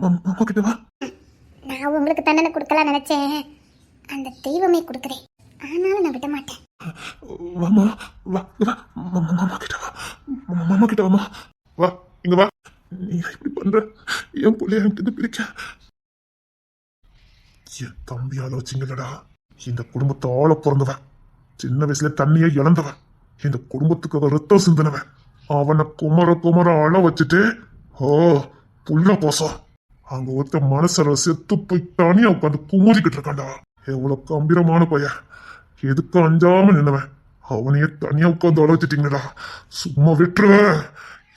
மாமா கிட்ட வா. நான் உங்களுக்கு தண்டனை கொடுக்கலாம் நினைச்சேன், அந்த தெய்வமே கொடுக்குறேன். ஆனாலும் நான் விட மாட்டேன். வாமா, வா, இங்க வா, மாமா கிட்ட வா, மாமா கிட்ட வாமா. வா, இங்க வா. நீ இப்படி பண்ற, என் பிள்ளைய என்கிட்ட பிரிக்க. என் தம்பி ஆலோசிங்கடா, இந்த குடும்பத்தை ஆள பிறந்தவன், சின்ன வயசுல தண்ணியை இழந்தவன், இந்த குடும்பத்துக்கு ரத்தம் சிந்தினவன், அவனை குமர அழ வச்சுட்டு ஓ புள்ள போசம் அங்க ஒருத்த மனசர செத்து போய் தனியா உட்காந்து குமுறிக்கிட்டு இருக்காண்டா. எவ்வளவு கம்பீரமான பையன், எதுக்கு அஞ்சாம நின்னவன், அவனையே தனியா உட்காந்து அழ வச்சுட்டீங்கடா. சும்மா விட்டுருவேன்,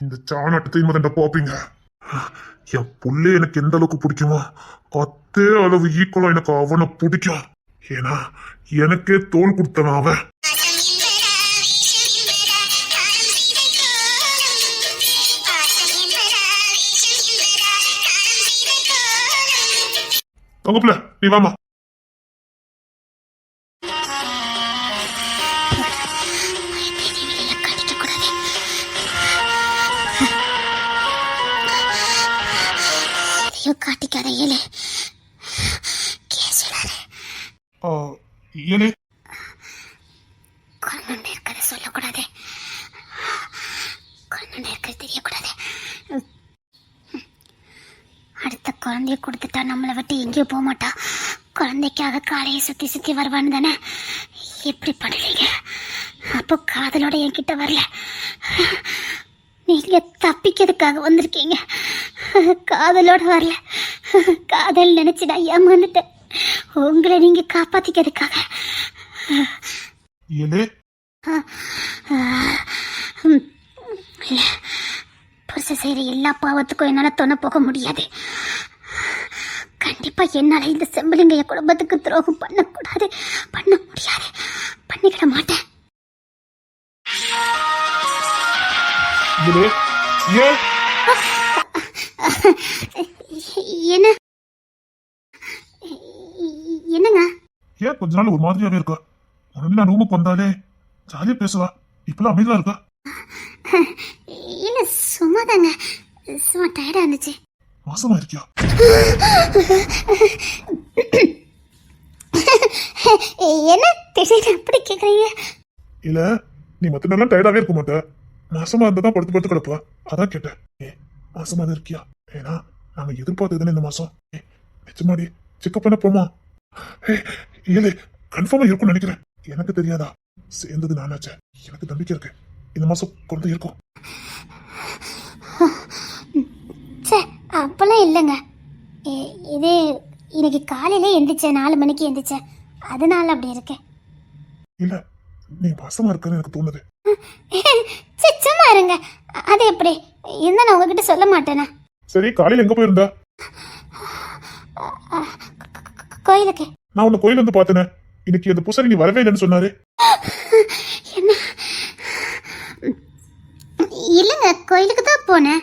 இந்த சாணாட்டத்தையும் மதண்ட பாப்பீங்க. என் புள்ளே எனக்கு எந்த அளவுக்கு பிடிக்குமோ அதே அளவு ஈக்குவலா எனக்கு அவனை பிடிக்கும். ஏன்னா எனக்கே தோல் கொடுத்தவன் அவன். தங்கப்புல நீ வாமா. காட்டிக்காத ஏலே ஏலே குழந்தை இருக்கிறத சொல்லக்கூடாது, குழந்தை இருக்கிறது தெரியக்கூடாது. அடுத்த குழந்தைய கொடுத்துட்டா நம்மளை விட்டு எங்கேயும் போக மாட்டா. குழந்தைக்காக காலையை சுத்தி சுத்தி வருவான்னு தானே எப்படி பண்ணுவீங்க? அப்போ காதலோட என்கிட்ட வரல, நீங்க தப்பிக்கிறதுக்காக வந்திருக்கீங்க. காதலோட வரல, காதல் நினைச்சு நான் ஏமாந்துட்டேன். உங்களை நீங்க காப்பாத்திக்கிறதுக்காக. ஏலே புருஷ செய்யற எல்லா பாவத்துக்கும் என்னால தொண போக முடியாது. கண்டிப்பா என்னால இந்த செம்பலிங்கைய குடும்பத்துக்கு துரோகம் பண்ணக்கூடாது, பண்ண முடியாது, பண்ணிக்கிட மாட்டேன். என்ன என்னங்க? ஏன் கொஞ்ச நாள் ஒரு மாதிரியாவே இருக்கா? உடனே நான் ரூமுக்கு வந்தாலே ஜாலியா பேசுவா, இப்பெல்லாம் அமைதியா இருக்கா? இல்ல சும்மாதாங்க, சும்மா டயர்டா இருந்துச்சு. மாசமா இருக்கியா? என்ன திடீர்னு அப்படி கேக்குறீங்க? இல்ல நீ மத்த நாள் டயர்டாவே இருக்க மாட்ட, மாசமா இருந்தா தான் படுத்து படுத்து கிடப்பா, அதான் கேட்டேன். மாசமா தான் இருக்கியா? ஏன்னா நாங்க எதிர்பார்த்ததுன்னு இந்த மாசம். நிச்சயமாடி செக்அப் பண்ண போமா? ஏலே கன்ஃபார்மா இருக்கும்னு நினைக்கிறேன். எனக்கு தெரியாதா? சேர்ந்தது நானாச்சே, எனக்கு நம்பிக்கை இருக்கு இந்த மாசம் குழந்தை இருக்கும். அப்பெல்லாம் இல்லைங்க, இது இன்னைக்கு காலையில எந்திரிச்சேன், 4 மணிக்கு எந்திரிச்சேன், அதனால அப்படி இருக்கேன். இல்ல நீ மாசமா இருக்கன்னு எனக்கு தோணுது. சும்மா இருங்க, அது எப்படி இருந்தா நான் உங்ககிட்ட சொல்ல மாட்டேனா? சரி காலையில எங்க போயிருந்தா? கோயிலுக்கு. நான் உன்னை கோயில இருந்து பார்த்தேனே, இன்னைக்கு அந்த பூசாரி நீ வரவே இல்லைன்னு சொன்னாரு. என்ன? இல்லைங்க, கோயிலுக்கு தான் போனேன்.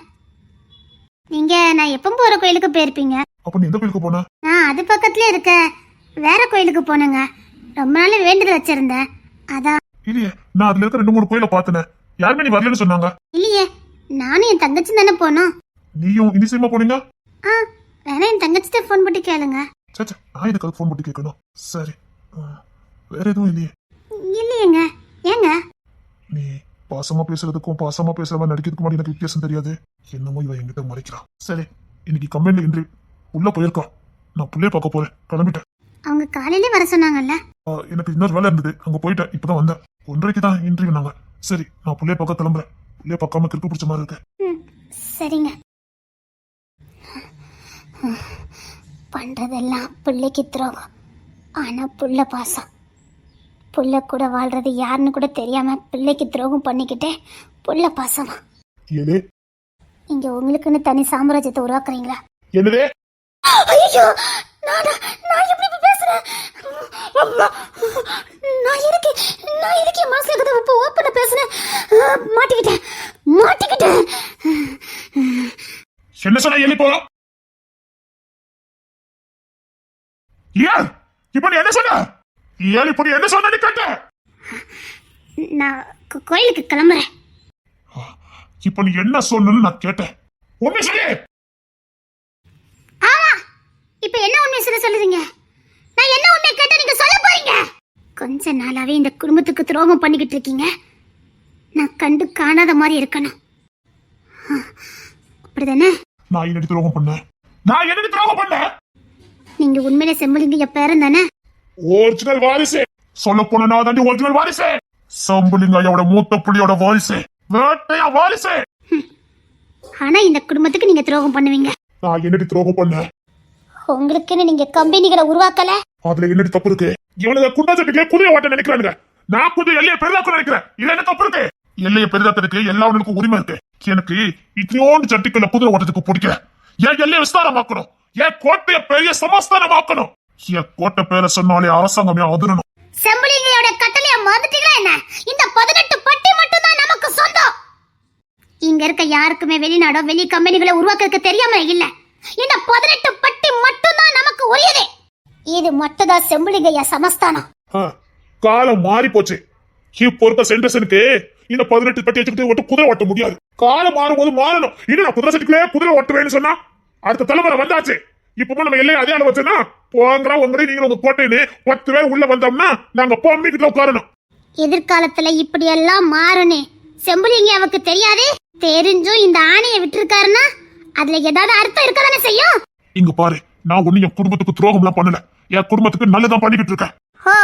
நீங்க நான் எப்போ போற கோயிலுக்கு போயிருப்பீங்க. அப்ப நீ எந்த கோயிலுக்கு போன? நான் அது பக்கத்துல இருக்க வேற கோயிலுக்கு போனேங்க. ரொம்ப நாள் வேண்டுதல் வச்சிருந்தேன், அதான். இல்லையே, நான் அதுல இருக்க 2-3 கோயில பார்த்தேனே, யாருமே நீ வரலன்னு சொன்னாங்க. இல்லையே, நானும் என் தங்கச்சி தானே போனோம். நீயும் இனிசியமா போனீங்க? வேணா என் தங்கச்சிட்ட ஃபோன் போட்டு கேளுங்க. சச்சா, நான் இதுக்காக ஃபோன் போட்டு கேட்கணும். சரி, வேற எதுவும் இல்லையே? இல்லையேங்க. ஏங்க? நீ பாசமா பேசுறதுக்கும் பாசமா பேசுறவன் நடிக்கிறதுக்கு மாதிரி எனக்கு வித்தியாசம் தெரியாது. என்னமோ இவன் என்கிட்ட மறைக்கிறான். சரி, இன்னைக்கு கம்பெனில இன்ட்ரி உள்ள போயிருக்கான், நான் புள்ளைய பார்க்க போறேன், கிளம்பிட்டேன். அவங்க காலையில வர சொன்னாங்கல்ல. எனக்கு இன்னொரு வேலை இருந்தது, அங்க போயிட்டேன், இப்பதான் வந்தேன். 1:30 தான் இன்டர்வியூ நாங்க. சரி, நான் புள்ளைய பார்க்க கிளம்புறேன். புள்ளைய பார்க்காம கிறுக்கு பிடிச்ச மாதிரி இருக்கு. சரிங்க. பண்றதெல்லாம் பிள்ளைக்கு துரோகம், ஆனா புள்ள பாசம். புள்ள கூட வாழ்றது யாருன்னு கூட தெரியாம பிள்ளைக்கு துரோகம் பண்ணிக்கிட்டே புள்ள பாசமா. ஏலே, இங்க உங்களுக்குன்னு தனி சாம்ராஜ்யத்தை உருவாக்குறீங்களா? என்னதே? ஐயோ, நான் எப்படி பேசுறேன்? நான் இருக்கே மனசுல கதை இப்போ ஓப்பனா பேசுனேன். மாட்டிக்கிட்டேன். என்ன சொன்ன எலி போறோம்? ஏன் இப்ப நீ என்ன சொன்ன? ஏன் இப்ப நீ என்ன சொன்னு கேட்ட? நான் கோயிலுக்கு கிளம்புறேன். இப்ப நீ என்ன சொன்னு நான் கேட்டேன். உண்மை சொல்லு. ஆமா, இப்ப என்ன உண்மை சொல்லுறீங்க? நான் என்ன உண்மை கேட்டா நீங்க சொல்ல போறீங்க? கொஞ்ச நாளாவே இந்த குடும்பத்துக்கு துரோகம் பண்ணிக்கிட்டு இருக்கீங்க. நான் கண்டு காணாத மாதிரி இருக்கணும், அப்படிதானே? நான் என்னடி துரோகம் பண்ணேன்? நீங்க உண்மையிலே செம்பலிங்க பேரன் தானே? ஒரிஜினல் வாரிசு. சொல்ல போனா நான் தாண்டி ஒரிஜினல் வாரிசு. செம்பலிங்கையோட மூத்த புள்ளியோட வாரிசு, வேட்டையா வாரிசு. ஆனா இந்த குடும்பத்துக்கு நீங்க துரோகம் பண்ணுவீங்க. நான் என்னடி துரோகம் பண்ணேன்? உங்களுக்குன்னு நீங்க கம்பெனிகளை உருவாக்கல. அதுல என்னடி தப்பு இருக்கு? இவனுக்கு குண்டா சட்டிக்கே குதிரை ஓட்ட நினைக்கிறானுங்க. நான் கொஞ்சம் எல்லையை பெரிதாக்க நினைக்கிறேன். இதுல என்ன தப்பு இருக்கு? எல்லையை பெரிதாக்கிறதுக்கு எல்லாருக்கும் உரிமை இருக்கு. எனக்கு இத்தனையோண்டு சட்டிக்குள்ள குதிரை ஓட்டத்துக்கு பிடிக்கல. என் எல்லையை விஸ்தாரமாக்கணும். என் கோட்டையை பெரிய சமஸ்தானமாக்கணும். என் கோட்டை பேரை சொன்னாலே அரசாங்கமே அதிரணும். செம்பலிங்கையோட கட்டளைய மறந்துட்டீங்களா என்ன? இந்த 18 பட்டி மட்டும் தான் நமக்கு சொந்தம். இங்க இருக்க யாருக்குமே வெளிநாடோ வெளி கம்பெனிகளை உருவாக்குறதுக்கு தெரியாம இல்ல. இந்த 18 பட்டி மட்டும் தான் நமக்கு உரியது. இது மட்டும் தான் செம்பலிங்கையா சமஸ்தானம். காலம் மாறி போச்சு. இப்போ இருக்க சென்டர்ஸனுக்கு இந்த 18 பட்டி வச்சுக்கிட்டு ஒட்டு குதிரை ஓட்ட முடியாது. காலம் மாறும்போது மாறணும். இன்னும் நான் குதிரை சட்டிக்குள்ளே குதிரை ஓட்டுவேன்னு சொன்னா அடுத்த தலைமுறை வந்தாச்சு. இப்ப நம்ம எல்லையை அதே அளவு வச்சுன்னா போங்கடா உங்களே நீங்க உங்க கோட்டையில 10 பேர் உள்ள வந்தோம்னா நாங்க பொம்மிக்கிட்ட உட்காரணும். எதிர்காலத்துல இப்படி எல்லாம் மாறணும் செம்பலிங்காவுக்கு தெரியாது. தெரிஞ்சும் இந்த ஆணையை விட்டுருக்காருன்னா அதுல ஏதாவது அர்த்தம் இருக்கதானே செய்யும். இங்க பாரு, நான் ஒண்ணு என் குடும்பத்துக்கு துரோகம் எல்லாம் பண்ணல. என் குடும்பத்துக்கு நல்லதான் பண்ணிக்கிட்டு இருக்கேன். ஓ,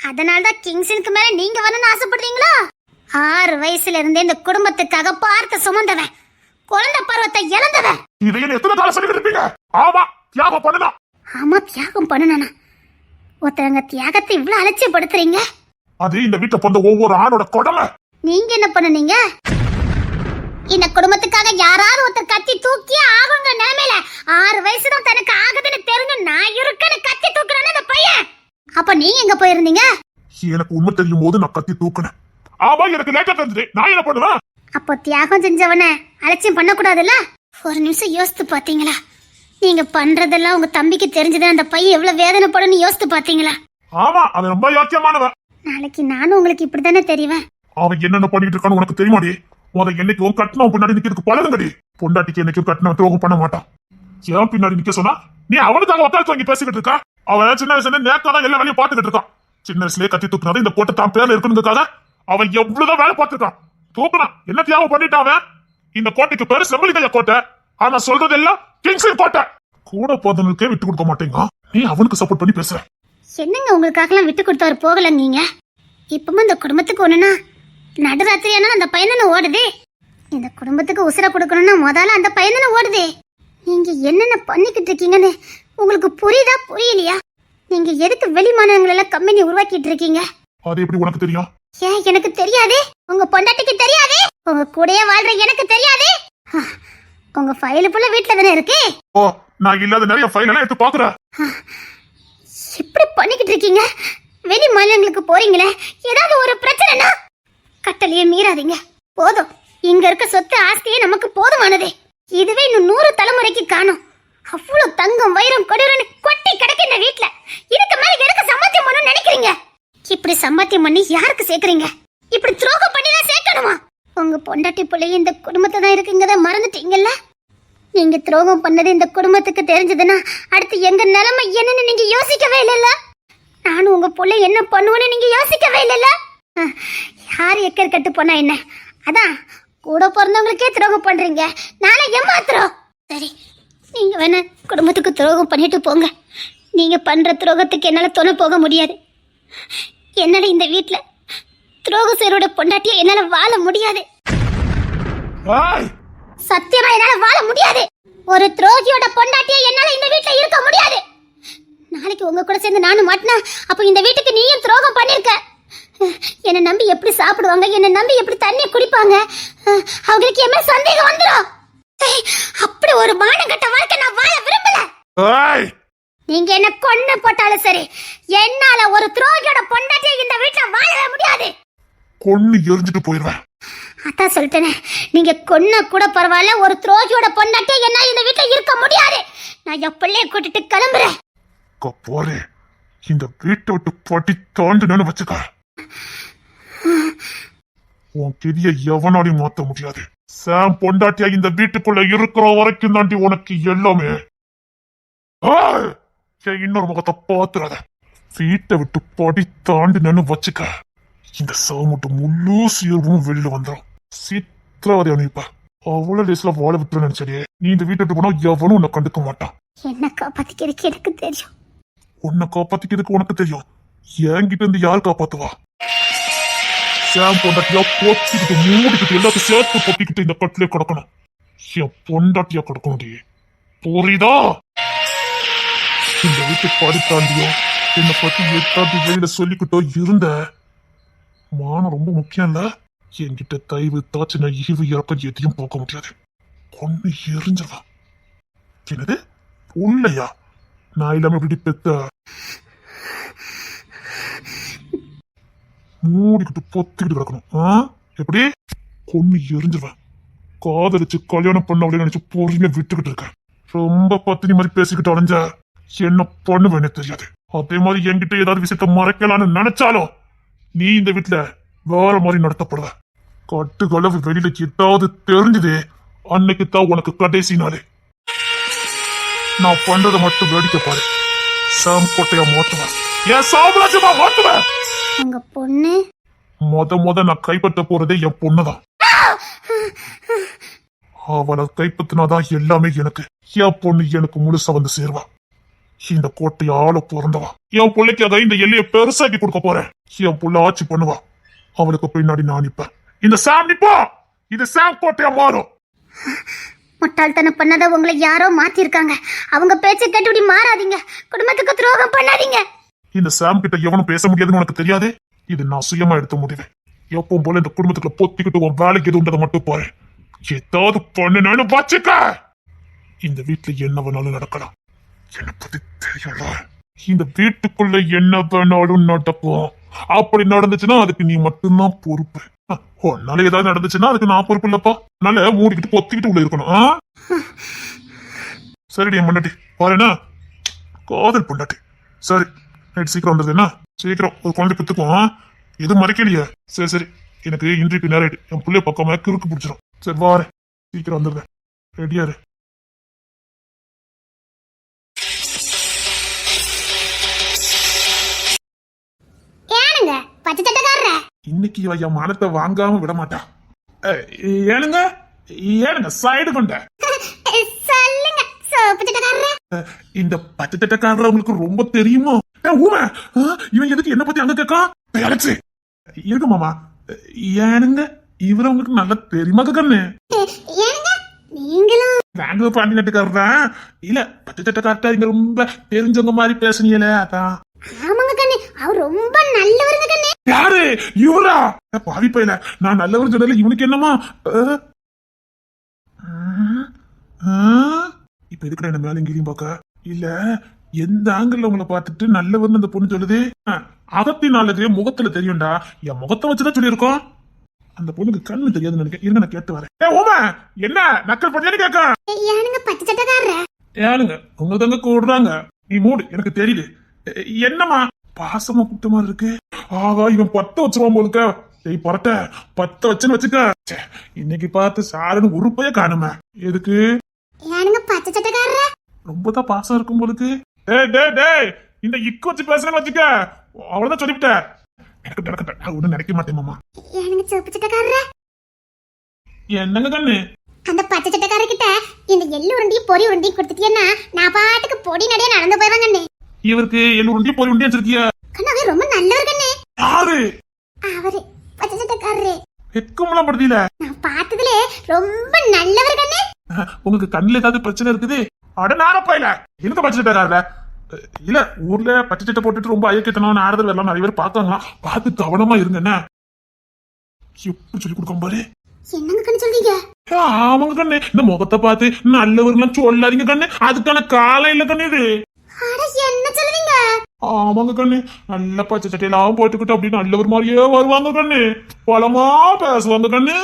அதனாலதான் கிங்ஸனுக்கு மேல நீங்க வரணும்னு ஆசைப்படுறீங்களா? 6 வயசுல இருந்தே இந்த குடும்பத்துக்காக பார்த்து சுமந்தவன், குழந்தை பருவத்தை இழந்தவன். இதை எத்தனை காலம் சொல்லிட்டு இருப்பீங்க? ஆமா, தியாகம் பண்ணலாம். ஆமா, தியாகம் பண்ணனா? ஒருத்தவங்க தியாகத்தை இவ்வளவு அலட்சியப்படுத்துறீங்க. அது இந்த வீட்டை பிறந்த ஒவ்வொரு ஆணோட கடமை. நீங்க என்ன பண்ணுனீங்க? இந்த குடும்பத்துக்காக யாராவது ஒருத்தர் கத்தி தூக்கியே ஆகுங்க நிலைமையில 6 வயசுதான் தனக்கு ஆகுதுன்னு தெரிஞ்சு நான் இருக்கேன்னு கத்தி தூக்குறானே அந்த பையன். அப்ப நீங்க எங்க போயிருந்தீங்க? எனக்கு உண்மை தெரியும் போது நான் கத்தி தூக்குனேன். ஆமா, எனக்கு லேட்டா தெரிஞ்சது. நான் என்ன பண்ணுவேன்? அப்போ தியாகம் செஞ்சவன அலட்சியம் பண்ணக்கூடாதுல்ல? ஒரு நிமிஷம் யோசித்து பாத்தீங்களா? நீங்க பண்றதெல்லாம் உங்க தம்பிக்கு தெரிஞ்சதுன்னா அந்த பையன் எவ்வளவு வேதனைப்படும்னு யோசித்து பாத்தீங்களா? ஆமா, அவன் ரொம்ப யோக்கியமானவன். நாளைக்கு நானும் உங்களுக்கு இப்படித்தானே தெரிவேன். அவன் என்னென்ன பண்ணிட்டு இருக்கான்னு உனக்கு தெரியுமாடி? என்னைக்கும் கட்டணம் பின்னாடி நிக்கிறதுக்கு பழகுங்கடி. பொண்டாட்டிக்கு என்னைக்கும் கட்டணம் துரோகம் பண்ண மாட்டான். ஏன் பின்னாடி நிக்க சொன்னா நீ அவனுக்காக உட்காந்து வாங்கி பேசிக்கிட்டு இருக்கா? அவன் சின்ன வயசுல நேக்காதான் எல்லா வேலையும் பாத்துக்கிட்டு இருக்கான். சின்ன வயசுலயே கத்தி தூக்குனாரு இந்த கோட்டை தான் பேர்ல இருக்கணுங்கிறதுக்காக அவன் எவ்வளவுதான் வேலை பார்த்துருக்கான். தூக்குனான், என்ன தியாகம் பண்ணிட்டான் அவன். இந்த கோட்டைக்கு பேரு செம்பலிங்கையா கோட்டை. ஆனா சொல்றது எல்லாம் கிங்ஸன் கோட்டை. கூட போதனுக்கே விட்டு கொடுக்க மாட்டேங்க. நீ அவனுக்கு சப்போர்ட் பண்ணி பேசுற. என்னங்க உங்களுக்காகலாம் விட்டு கொடுத்தவர் போகலங்க. இப்பவும் இந்த குடும்பத்துக்கு ஒண்ணுனா நடுராத்திரி ஆனாலும் அந்த பையனை ஓடுது. இந்த குடும்பத்துக்கு உசுர கொடுக்கணும்னா முதல்ல அந்த பையனை ஓடுது. நீங்க என்னென்ன பண்ணிக்கிட்டு இருக்கீங்கன்னு உங்களுக்கு புரியுதா புரியலையா? நீங்க எதுக்கு வெளி மாநிலங்கள கம்பெனி உருவாக்கிட்டு இருக்கீங்க? அது எப்படி உனக்கு தெரியும்? ஏன் எனக்கு தெரியாது? உங்க பொண்டாட்டிக்கு தெரியாது? உங்க கூடயே வாழ்ற எனக்கு தெரியாது? உங்க ஃபைல் புள்ள வீட்ல தானே இருக்கு. ஓ, நான் இல்லாத நிறைய ஃபைல் எல்லாம் எடுத்து பாக்குறேன். இப்படி பண்ணிக்கிட்டு இருக்கீங்க. வெளி மாநிலங்களுக்கு போறீங்களே, ஏதாவது ஒரு பிரச்சனைனா கட்டளையே மீறாதீங்க. போதும், இங்க இருக்க சொத்து ஆஸ்தியே நமக்கு போதுமானது. இதுவே இன்னும் 100 தலைமுறைக்கு காணும். அவ்வளவு தங்கம் வைரம் கொடூரன்னு கொட்டி கிடக்கின்ற வீட்டுல இதுக்கு மேல எதுக்கு சம்பாத்தியம் பண்ணணும்னு நினைக்கிறீங்க? இப்படி சம்பாத்தியம் பண்ணி யாருக்கு சேர்க்கறீங்க? இப்படி துரோகம் பண்ணி தான் சேர்க்கணுமா? உங்க பொண்டாட்டி பிள்ளைய இந்த குடும்பத்தை தான் இருக்குங்கத மறந்துட்டீங்கல்ல? நீங்க துரோகம் பண்ணது இந்த குடும்பத்துக்கு தெரிஞ்சதுன்னா அடுத்து எங்க நிலைமை என்னன்னு நீங்க யோசிக்கவே இல்லைல்ல? நானும் உங்க பிள்ளை என்ன பண்ணுவேன்னு நீங்க யோசிக்கவே இல்லைல்ல? யார் எக்கர் கட்டு போனா என்ன? அதான் கூட பிறந்தவங்களுக்கே துரோகம் பண்றீங்க, நாளை ஏமாத்துறோம். சரி, நீங்க வேணா குடும்பத்துக்கு துரோகம் பண்ணிட்டு போங்க. நீங்க பண்ற துரோகத்துக்கு என்னால துணை போக முடியாது. என்னால இந்த வீட்டுல துரோகசரோட பொண்டாட்டிய என்னால வாழ முடியாது. சத்தியமா என்னால வாழ முடியாது. ஒரு துரோகியோட பொண்டாட்டிய என்னால இந்த வீட்டுல இருக்க முடியாது. நாளைக்கு உங்க கூட சேர்ந்து நானும் மாட்டினா அப்ப இந்த வீட்டுக்கு நீயும் துரோகம் பண்ணிருக்க. என்ன நம்பி எப்படி சாப்பிடுவாங்க, என்ன நம்பி எப்படி தண்ணி குடிப்பாங்க? அவங்களுக்கு என்ன சந்தேகம் வந்துடும். அப்படி ஒரு மானங்கட்ட வாழ்க்கை நான் வாழ விரும்பல. நீங்க என்ன கொன்னு போட்டாலும் சரி என்னால ஒரு துரோகியோட பொண்டாட்டியை இந்த வீட்டுல வாழவே முடியாது. கொன்னு எரிஞ்சிட்டு போயிடுவேன். அதான் சொல்லிட்டேனே, நீங்க கொன்ன கூட பரவாயில்ல, ஒரு துரோகியோட பொண்டாட்டியை என்ன இந்த வீட்டுல இருக்க முடியாது. நான் என் பிள்ளைய கூட்டிட்டு கிளம்புறேன். போறே, இந்த வீட்டை விட்டு பட்டி தாண்டினு வச்சுக்க. உன் கிரிய எவனாலையும் மாத்த முடியாது. சாம் பொண்டாட்டியா இந்த வீட்டுக்குள்ள இருக்கிற வரைக்கும் தாண்டி உனக்கு எல்லாமே. இன்னொரு முகத்தை பாத்துறாத. வீட்டை விட்டு படி தாண்டினு வச்சுக்க. இந்த சாமுட்டு முழு சீர்வும் வெளியில வந்துடும். சித்திரவதை அனுப்ப அவ்வளவு லேஸ்ல வாழ விட்டு நினைச்சடியே. நீ இந்த வீட்டை விட்டு போனா எவனும் உன்னை கண்டுக்க மாட்டான். என்ன காப்பாத்திக்கிறதுக்கு எனக்கு தெரியும். உன்னை காப்பாத்திக்கிறதுக்கு உனக்கு தெரியும். என்கிட்ட இருந்து யார் காப்பாத்துவா? சாம் பொண்டாட்டியா போத்திக்கிட்டு மூடிக்கிட்டு எல்லாத்தையும் சேர்த்து பொத்திக்கிட்டு இந்த கட்டிலே கிடக்கணும். என் பொண்டாட்டியா கிடக்கணும். புரியுதா? இந்த வீட்டு படித்தாண்டியோ என்னை பத்தி எட்டாவது வெளியில சொல்லிக்கிட்டோ இருந்த மானம் ரொம்ப முக்கியம் இல்ல. என்கிட்ட தயவு தாச்சின இழிவு இறக்கம் எதையும் பார்க்க முடியாது. கொன்னு எரிஞ்சிடலாம். என்னது உள்ளையா? நான் இல்லாம இப்படி பெத்த மூடிக்கிட்டு பொத்திக்கிட்டு கிடக்கணும். எப்படி? கொன்னு எரிஞ்சிருவேன். காதலிச்சு கல்யாணம் பண்ண அப்படின்னு நினைச்சு பொறுமையா விட்டுக்கிட்டு இருக்கேன். ரொம்ப பத்தினி மாதிரி பேசிக்கிட்டு அலைஞ்ச என்ன பண்ணுவேன்னு தெரியாது. அதே மாதிரி என்கிட்ட ஏதாவது விஷயத்த மறைக்கலான்னு நினைச்சாலும் நீ இந்த வீட்டுல வேற மாதிரி நடத்தப்படுவ. கட்டுகளவு வெளியில ஏதாவது தெரிஞ்சது அன்னைக்கு தான் உனக்கு கடைசி நாளு. நான் பண்றதை மட்டும் வேடிக்கை பாரு. சாம் கோட்டையா மாத்துவேன். என் சாம்ராஜ்யமா மாத்துவேன். உங்க பொண்ணு முத நான் கைப்பற்ற போறதே என் பொண்ணுதான். அவளை கைப்பற்றினாதான் எல்லாமே எனக்கு. என் பொண்ணு எனக்கு முழுசா வந்து சேருவா. இந்த கோட்டையை ஆள பிறந்தவா. என் பிள்ளைக்காக இந்த எல்லையை பெருசாக்கி கொடுக்க போறேன். என் புள்ள ஆட்சி பண்ணுவா. அவளுக்கு பின்னாடி நான் நிப்பேன். இந்த சாம் நிப்பா. இது சாம் கோட்டையா மாறும். முட்டாள்தனம் பண்ணாத உங்களை யாரோ மாத்திருக்காங்க. அவங்க பேச்ச கேட்டு இப்படி மாறாதீங்க. குடும்பத்துக்கு துரோகம் பண்ணாதீங்க. இந்த சாம் கிட்ட எவனும் பேச முடியாதுன்னு உனக்கு தெரியாது. இது நான் சுயமா எடுத்த முடிவு. எப்பவும் போல இந்த குடும்பத்துக்குள்ள பொத்திக்கிட்டு உன் வேலைக்கு எது உண்டதை மட்டும் பாரு. ஏதாவது பண்ணுன்னு வச்சுக்க. இந்த வீட்டுல என்ன வேணாலும் நடக்கலாம். என்ன பத்தி தெரியல. இந்த வீட்டுக்குள்ள என்ன வேணாலும் நடக்கும். அப்படி நடந்துச்சுன்னா அதுக்கு நீ மட்டும்தான் பொறுப்பு. உன்னால ஏதாவது நடந்துச்சுன்னா அதுக்கு நான் பொறுப்பு இல்லப்பா. அதனால மூடிக்கிட்டு பொத்திக்கிட்டு உள்ள இருக்கணும். சரிடி பொண்டாட்டி பாருண்ணா. காதல் பொண்டாட்டி. சரி நைட் சீக்கிரம் வந்தது. என்ன சீக்கிரம் ஒரு குழந்தை பெற்றுக்குவோம். எதுவும் மறைக்கலையே. சரி எனக்கு இன்றைக்கு நேரம் என் பிள்ளைய பக்கமா கிறுக்கு பிடிச்சிடும். சரி வாரேன். சீக்கிரம் வந்துடுறேன். ரெடியாரு. இன்னைக்கு என் மானத்தை வாங்காம விட மாட்டா. ஏனுங்க சைடு கொண்ட இந்த பச்சை தட்டக்காரர் உங்களுக்கு ரொம்ப தெரியுமோ? இவன் எதுக்கு என்ன பத்தி அங்க கேட்கா? இருக்கு மாமா. ஏனுங்க இவர உங்களுக்கு நல்லா தெரியுமா கண்ணு? பெங்களூர் பாண்டி நட்டுக்காரர் தான். இல்ல பச்சை தட்டக்காரர்ட்ட இங்க ரொம்ப தெரிஞ்சவங்க மாதிரி பேசுனீங்களே அதான். ஆமாங்க கண்ணே, அவர் ரொம்ப நல்லவருங்க கண்ணே. யாரு இவரா? பாவி பையல, நான் நல்லவர் சொன்னல இவனுக்கு என்னமா? இப்ப எதுக்குடா என்ன மேல எங்கேயும் பாக்க? இல்ல எந்த ஆங்கிள் உங்களை பார்த்துட்டு நல்லவர்னு அந்த பொண்ணு சொல்லுது? அகத்தினாலதே முகத்துல தெரியும்டா. என் முகத்தை வச்சுதான் சொல்லியிருக்கோம். அந்த பொண்ணுக்கு கண்ணு தெரியாதுன்னு நினைக்கிறேன். இருங்க நான் கேட்டு வரேன். ஓமா என்ன நக்கல் பண்ணியான்னு கேட்க? ஏனுங்க பச்சை சட்டக்காரர? ஏனுங்க உங்க தங்க கூடுறாங்க. நீ மூடு, எனக்கு தெரியுது. என்னமா பாசமா குட்டமா இருக்கு. ஆகா இவன் 10 வச்சிருவான் போலுக்க. பரட்ட 10 வச்சுன்னு வச்சுக்க. இன்னைக்கு பார்த்து சாருன்னு உருப்பைய காணுமே. எதுக்கு? ஏனுங்க பச்சை சட்டக்காரர? ரொம்பதான் பாசம் இருக்கும் போலுக்கு. டேய் இந்த இக்கு வச்சு பேசுறேன்னு வச்சுக்க. அவ்வளவுதான் சொல்லிவிட்டேன். எனக்கு ஒண்ணு நினைக்க மாட்டேன் மாமா. ஏனுங்க சிவப்பு சட்டக்காரர? என்னங்க கண்ணு? அந்த பச்சை சட்டக்காரர்கிட்ட இந்த எள்ளு உருண்டையும் பொரி உருண்டையும் கொடுத்துட்டீங்கன்னா நான் பாட்டுக்கு பொடி நடையா நடந்து போயிடுவேன் கண்ணு. இவருக்கு எள்ளு உருண்டையும் பொரி உருண்டையும் வச்சிருக்கிய? கண்ணு அவர் ரொம்ப நல்லவர் கண்ணு. யாரு? அவரு பச்சை சட்டக்காரரு. வெக்கமெல்லாம் படுத்தீல? நான் பார்த்ததுல ரொம்ப நல்லவர் கண்ணு. உங்களுக்கு கண்ணுல ஏதாவது பிரச்சனை இருக்குது? அட நாரப்பையில எனக்கு பச்சை சட்டக்காரல. இல்ல ஊர்ல பச்சை சட்டை போட்டுட்டு ரொம்ப ஐயக்கத்தனம் ஆறுதல் எல்லாம் நிறைய பேர் பார்த்தாங்களாம். பார்த்து கவனமா இருங்க. என்ன எப்படி சொல்லி கொடுக்க பாரு. என்னங்க கண்ணு சொல்றீங்க? ஆமாங்க கண்ணு, இந்த முகத்தை பார்த்து நல்லவர்கள் சொல்லாதீங்க கண்ணு. அதுக்கான காலம் இல்ல கண்ணு இது. அட என்ன சொல்லுவீங்க? ஆமாங்க கண்ணு, நல்ல பச்சை சட்டையெல்லாம் போட்டுக்கிட்டு அப்படி நல்ல ஒரு மாதிரியே வருவாங்க கண்ணு, பலமா பேசுவாங்க கண்ணு.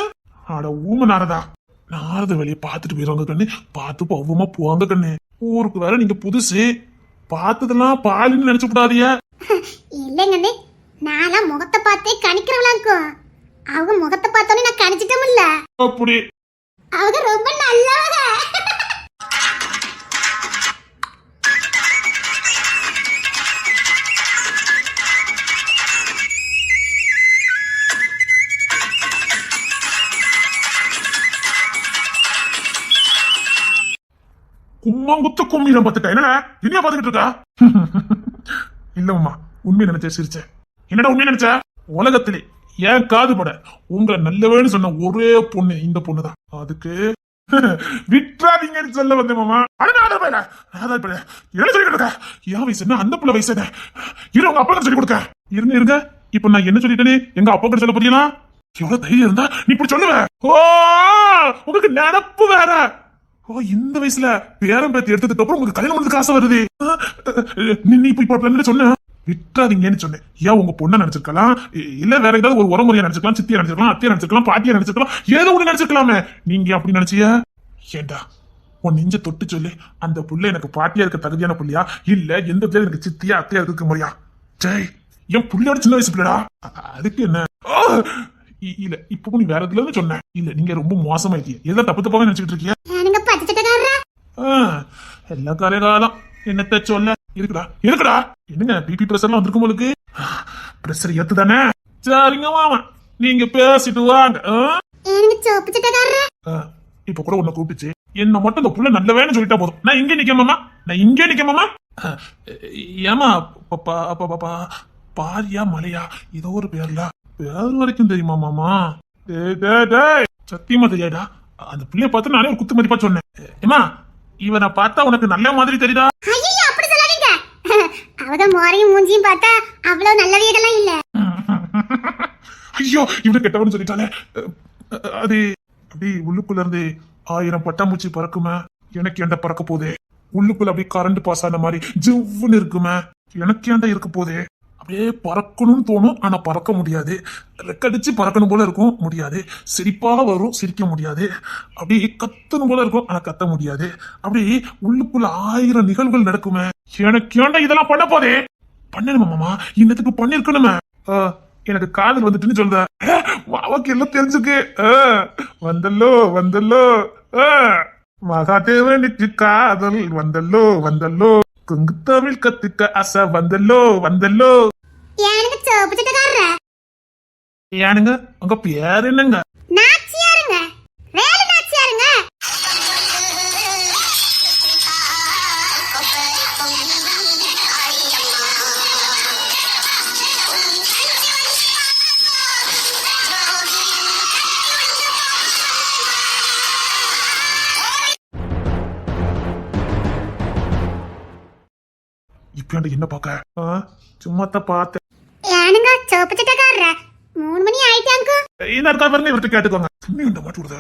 அட ஊம நாரதா, நாரத வெளியே பார்த்துட்டு போயிருவாங்க கண்ணு, பார்த்து பவ்வமா போவாங்க கண்ணு. ஊருக்கு வேற நீங்க புதுசு, பார்த்ததெல்லாம் பாலின்னு நினைச்சு விடாதீங்க. இல்லைங்கண்ணே, நான்லாம் முகத்தை பார்த்தே கணிக்கிறவளாக்கும். அவங்க முகத்தை பார்த்தோன்னே நான் கணிச்சிட்டோம்ல. அப்படி அவங்க ரொம்ப நல்லவங்க. கும்மாங்குத்து கும்மிடம் பார்த்துட்டேன். என்னடா இனியா பார்த்துக்கிட்டு இருக்கா? இல்லம்மா, உண்மையை நினைச்ச சிரிச்சேன். என்னடா உண்மையை நினைச்ச? உலகத்திலே ஏன் காது பட உங்களை நல்லவேன்னு சொன்ன ஒரே பொண்ணு இந்த பொண்ணுதான். அதுக்கு விட்டுறாதீங்கன்னு சொல்ல வந்தேன் மாமா. என்ன சொல்லி கொடுக்க? என் வயசு என்ன, அந்த புள்ள வயசு என்ன? இரு, உங்க அப்பா சொல்லி கொடுக்க. இருங்க, இப்ப நான் என்ன சொல்லிட்டேனே, எங்க அப்பா கிட்ட சொல்ல போறீங்களா? எவ்வளவு தைரியம் இருந்தா நீ இப்படி சொல்லுவ? ஓ, உங்களுக்கு நினப்பு வேற. ஓ, இந்த வயசுல பேரம் பேத்தி எடுத்ததுக்கு அப்புறம் உங்களுக்கு கல்யாணம் பண்ணதுக்கு ஆசை வருது. நீ இப்ப சொன்ன விட்டுறாதீங்கன்னு சொன்னேன். ஏன் உங்க பொண்ணை நினைச்சிருக்கலாம், இல்ல வேற ஏதாவது ஒரு உரமுறையா நினைச்சிருக்கலாம், சித்தியா நினைச்சிருக்கலாம், அத்தியா நினைச்சிருக்கலாம், பாட்டியா நினைச்சிருக்கலாம், ஏதோ ஒண்ணு நினைச்சிருக்கலாமே. நீங்க அப்படி நினைச்சியா? ஏண்டா உன் நெஞ்ச தொட்டு சொல்லு, அந்த புள்ள எனக்கு பாட்டியா இருக்க தகுதியான புள்ளியா, இல்ல எந்த பிள்ளை எனக்கு சித்தியா அத்தியா இருக்க முறையா? ஜெய், என் புள்ளையோட சின்ன வயசு பிள்ளடா. அதுக்கு என்ன? இல்ல இப்ப நீ வேற இதுல இருந்து சொன்ன. இல்ல நீங்க ரொம்ப மோசமாயிட்டீங்க, ஏதோ தப்பு தப்பாவே நினைச்சிட்டு இருக்கீங்க. எல்லா காலம் என்னத்த சொல்ல இருக்குடா. என்னங்க பிபி பிரஷர்லாம் வந்திருக்கும் உங்களுக்கு? பிரஷர் ஏத்துதானே? சரிங்க மாமா, நீங்க பேசிட்டு வாங்க. இப்ப கூட உன்னை கூப்பிட்டுச்சு, என்ன மட்டும் இந்த புள்ள நல்லவேன்னு சொல்லிட்டா போதும். நான் இங்கே நிக்க மாமா. ஏமா பாரியா மலையா ஏதோ ஒரு பேர்ல பேர் வரைக்கும் தெரியுமா மாமா? சத்தியமா தெரியாடா. அந்த பிள்ளைய பார்த்து நானே ஒரு குத்து மதிப்பா சொன்னேன். ஏமா, இவனை பார்த்தா உனக்கு நல்ல மாதிரி தெரியுதா? அவங்க மோரையும் மூஞ்சியும் பார்த்தா அவ்வளவு நல்ல வீடெல்லாம் இல்ல. ஐயோ, இவனை கெட்டவன்னு சொல்லிட்டானே. அது அப்படி உள்ளுக்குள்ள இருந்து 1000 பட்டாம்பூச்சி பறக்குமே, எனக்கு ஏன்டா பறக்க போதே? உள்ளுக்குள்ள அப்படியே கரண்ட் பாஸ் ஆன மாதிரி ஜிவ்வுன்னு இருக்குமே, எனக்கு ஏன்டா இருக்க போதே? அப்படியே பறக்கணும்னு தோணும், ஆனா பறக்க முடியாது. ரெக்கடிச்சு பறக்கணும் போல இருக்கும், முடியாது. சிரிப்பாக வரும், சிரிக்க முடியாது. அப்படி கத்தணும் போல இருக்கும், ஆனா கத்த முடியாது. அப்படி உள்ளுக்குள்ள 1000 நிகழ்வுகள் நடக்குமே, எனக்கு ஏன்டா இதெல்லாம் பண்ண போதே? பண்ணணுமா மாமா? இன்னத்துக்கு பண்ணிருக்கணுமே. எனக்கு காதல் வந்துட்டுன்னு சொல்ற, அவக்கு எல்லாம் தெரிஞ்சுக்கு. வந்தல்லோ மகாதேவனுக்கு காதல் வந்தல்லோ குங்கு தமிழ் கத்துக்க ஆசை வந்தல்லோ. ஏனுங்க உங்க பேர் என்னங்க? இப்ப என்ன பாக்க? சும்மாத்த பார்த்தேன். 3 மணி ஆயிட்டாங்க. என்ன இருக்கா பாருங்க, இவர்கிட்ட கேட்டுக்கோங்க. இந்த மாட்டு விடுத.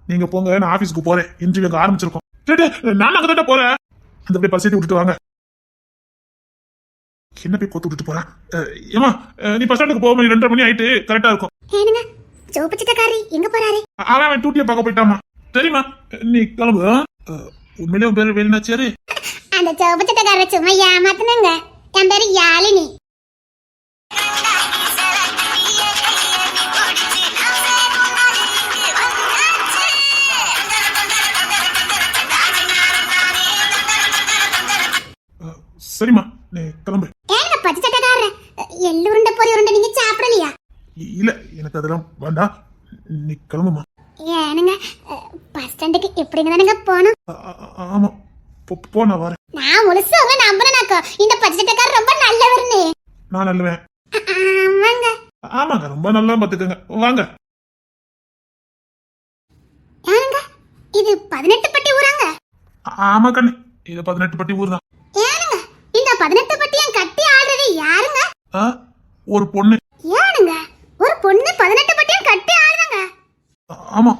நீங்க போங்க, நான் ஆபீஸ்க்கு போறேன். இன்டர்வியூ ஆரம்பிச்சிருக்கோம். நான் அங்கதான் போறேன். அந்த போய் பஸ் ஏத்தி விட்டுட்டு வாங்க. என்ன போய் கொத்து விட்டுட்டு போறேன்? ஏமா, நீ பஸ் ஸ்டாண்டுக்கு போக 2:30 மணி ஆயிட்டு கரெக்டா இருக்கும். எங்க போறாரு? அவன் டூட்டியை பார்க்க போயிட்டாமா. தெரியுமா? நீ கிளம்பு. உண்மையிலே உன் பேரு வேலுநாச்சியாரு? அந்த சோபச்சட்டக்காரரை சும்மா ஏமாத்துனங்க. என் பேரு யாழினி. சரிம்மா, நீ கிளம்பு. ஏங்க பச்சை சட்டக்காரர், எள்ளு உருண்டை பொரி உருண்டை நீங்க சாப்பிடலையா? இல்ல, எனக்கு அதெல்லாம் வேண்டாம். நீ கிளம்புமா. ஏனுங்க பஸ் ஸ்டாண்டுக்கு எப்படிங்க தானுங்க போகணும்? ஆமா, போன வரேன். நான் முழுசா உங்க நம்புறேனாக்கா, இந்த பச்சை சட்டக்காரர் ரொம்ப நல்லவர்னு. நான் நல்லவேன். ஆமாங்க. ஆமாங்க, ரொம்ப நல்லா பாத்துக்கங்க. வாங்க. ஏனுங்க இது 18 பட்டி ஊராங்க? ஆமா கண்ணு, இது 18 பட்டி ஊர் தான். ஏனுங்க இந்த 18 பட்டியும் கட்டி ஆடுறது யாருங்க? ஒரு பொண்ணு. ஏனுங்க ஒரு பொண்ணு 18 பட்டியும் கட்டி ஆடுறாங்க? ஆமா,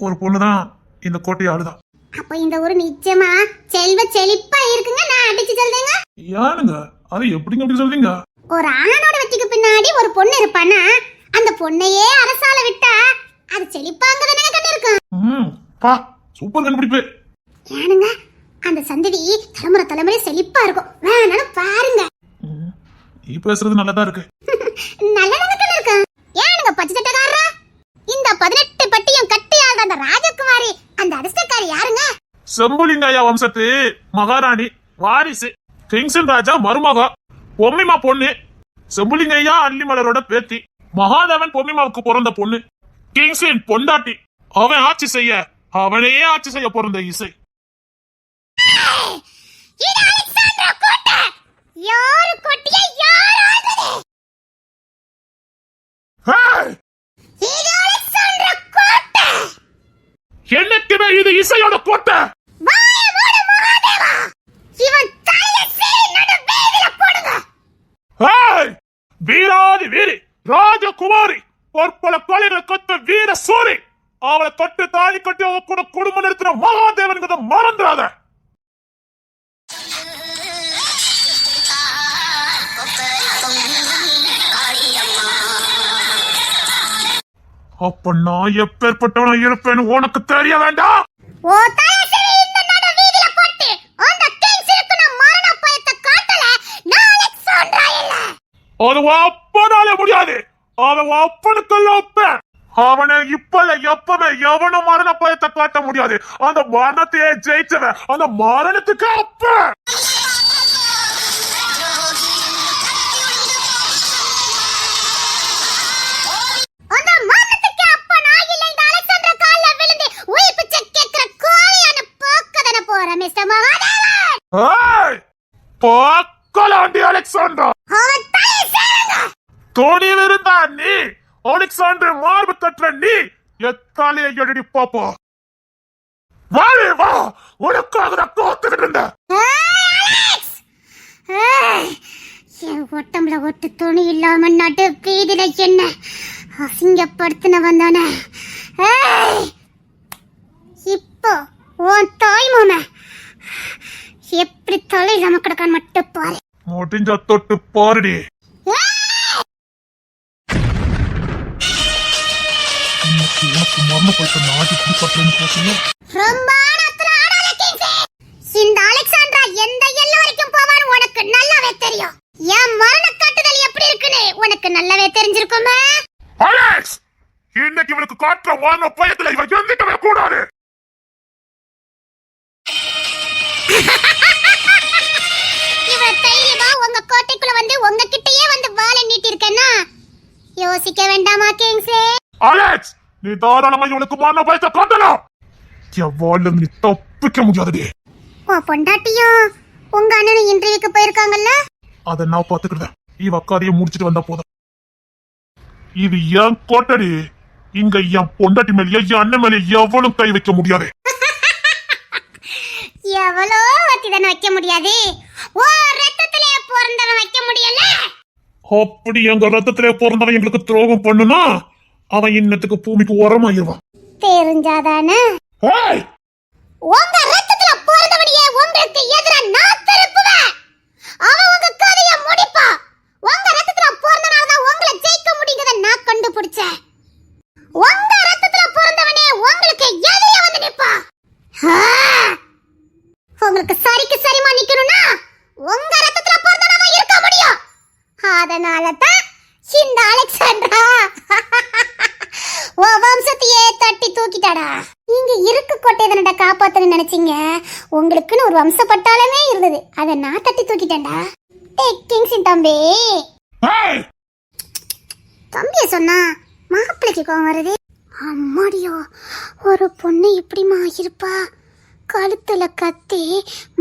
ஒரு பொண்ணு தான் இந்த கோட்டையை ஆளுதான். அப்ப இந்த ஊர் நிச்சயமா செல்வ செழிப்பா இருக்குங்க நான் அடிச்சு சொல்றேங்க. யாருங்க அது எப்படிங்க அப்படி சொல்றீங்க? ஒரு ஆணோட வெற்றிக்கு பின்னாடி ஒரு பொண்ணு இருப்பானா, அந்த பொண்ணையே அரசால விட்டா அது செழிப்பாங்க தானே கண்ணு இருக்கும். பா சூப்பர் கண்டுபிடிப்பு. ஏனுங்க அந்த சந்ததி தலைமுறை தலைமுறை செழிப்பா இருக்கும், வேணாலும் பாருங்க. நீ பேசுறது நல்லதா இருக்கு. நல்லதாங்க கண்ணு இருக்கும். ஏனுங்க பச்சை சட்டக்காரரா, இந்த 18 பட்டியும் கட்டி ஆள்ற அந்த ராஜகுமாரி அந்த அதிர்ஷ்டக்காரி யாருங்க? செம்புலிங்கையா வம்சத்து மகாராணி வாரிசு, கிங்ஸன் ராஜா மருமகா, பொம்மிமா பொண்ணு. செம்புலிங்கையா அள்ளிமலரோட பேத்தி, மகாதேவன் பொம்மிமாவுக்கு பிறந்த பொண்ணு, கிங்ஸின் பொண்டாட்டி. அவன் ஆட்சி செய்ய அவனையே ஆட்சி செய்ய பிறந்த இசை. இது அலெக்சாண்ட்ரா கோட்டை. யாரு கோட்டையை யார் ஆள்றது? இது அலெக்சாண்ட்ரா கோட்டை. என்னைக்குமே இது இசையோட கோட்டை. வாயை மூடு மகாதேவா. இவன் தலையை சீவி நடு வீதியில போடுங்க. வீராதி வீரி ராஜகுமாரி, பற்பல கொலைகளை கொத்த வீர சூரி, அவளை கட்டு தாலி கட்டி அவ கூட குடும்பம் நடத்தின மகாதேவன் மறந்துடாத. அப்ப நான் எப்பேற்பட்டவனா இருப்பேன்னு உனக்கு தெரிய வேண்டாம். ஓ தலையை சீவி இந்த நடு வீதியில போட்டு அந்த கிங்ஸுக்கு நான் மரண பயத்தை காட்டல. நான் அலெக்சாண்ட்ரா இல்ல. அது அப்பனால முடியாது. அவன் அப்பனுக்குள்ள அப்பன். அவனை இப்பல எப்பவே எவனும் மரண பயத்தை காட்ட முடியாது. அந்த மரணத்தையே ஜெயிச்சவன் அந்த மரணத்துக்கு அப்பன். அந்த மரணத்துக்கு அப்ப நான் இல்ல. இந்த அலெக்சாண்ட்ரா கால்ல விழுந்து உயிர் பிச்சை கேக்குற கோழியான போக்கதன போற மிஸ்டர் மகாதேவன். பாக்கலாண்டி அலெக்சாண்டா, அவன் தலையை சேருங்க. துணிவு இருந்தா நீ அலெக்சாண்டர் மார்பு தட்டுற நீ எத்தாலே எழுதி பாப்பா. வாழே வா, உனக்காக நான் காத்துக்கிட்டு இருந்தேன். என் உடம்புல ஒட்டு துணி இல்லாம நடு வீதியில என்ன அசிங்கப்படுத்தின வந்தானே. இப்போ உன் தாய் மாம எப்படி தலை இல்லாம கிடக்கான்னு மட்டும் பாரு. முடிஞ்ச தொட்டு பாருடி. உனக்கு மரண பழத்தை நாடி குடிப்பாட்டுன்னு பேசுங்க. ரொம்ப ஆழத்துல ஆடாத கிங்ஸே. இந்த அலெக்சாண்ட்ரா எந்த எல்லை வரைக்கும் போவான்னு உனக்கு நல்லாவே தெரியும். என் மரண காட்டுதல் எப்படி இருக்குன்னு உனக்கு நல்லாவே தெரிஞ்சிருக்குமே. அலெக்ஸ், இன்னைக்கு இவனுக்கு காட்டுற மரண பயத்துல இவன் எந்திக்கவே கூடாது. இவன் தைரியமா உங்க கோட்டைக்குள்ள வந்து உங்ககிட்டயே வந்து வாளை நீட்டி இருக்கேன்னா யோசிக்க வேண்டாமா கிங்ஸே? அலெக்ஸ், நீ தாராளமா இவனுக்கு மரண பயத்தை காட்டலாம். எவ்வாறு நீ தப்பிக்க முடியாதடி. உன் பொண்டாட்டியும் உங்க அண்ணனும் இன்டர்வியூக்கு போயிருக்காங்கல்ல? அதை நான் பாத்துக்கிறேன். இவ அக்காதையை முடிச்சிட்டு வந்தா போதும். இது என் கோட்டடி. இங்க என் பொண்டாட்டி மேலேயே என் அண்ணன் மேலே எவனும் கை வைக்க முடியாது. எவ்வளோ வத்தி தானே வைக்க முடியாது. ஓ ரத்தத்திலே பிறந்தவன் வைக்க முடியல. அப்படி எங்க ரத்தத்திலே பிறந்தவன் எங்களுக்கு துரோகம் பண்ணுனா அவன் இன்னத்துக்கு பூமிக்கு உரமாயிருவான். தெரிஞ்சாதானே ஏய், உங்க ரத்தத்துல பிறந்தவனையே உங்களுக்கு எதிரா நான் திருப்புவேன். அவன் உங்க கதைய முடிப்பான். உங்க ரத்தத்துல பிறந்தனாலதான் உங்களை ஜெயிக்க முடியுங்கத நான் கண்டுபிடிச்சேன். உங்க ரத்தத்துல பிறந்தவனே உங்களுக்கு எதிரே வந்து நிப்பான். உங்களுக்கு சரிக்கு சரிமா நிக்கணும்னா உங்க ரத்தத்துல பிறந்தவன் இருக்க முடியும். அதனாலதான் இந்த அலெக்சாண்ட்ரா உன் வம்சத்தையே தட்டி தூக்கிட்டாடா. நீங்க இருக்கு கோட்டையை தானடா காப்பாத்தணும்னு நினைச்சீங்க. உங்களுக்குன்னு ஒரு வம்ச பட்டாளமே இருந்தது, அதை நான் தட்டி தூக்கிட்டேன்டா. கிங்ஸின் தம்பி ஏய், தம்பிய சொன்னா மாப்பிள்ளைக்கு கோவம் வருது. அம்மாடியோ, ஒரு பொண்ணு இப்படிமா இருப்பா? கழுத்துல கத்தி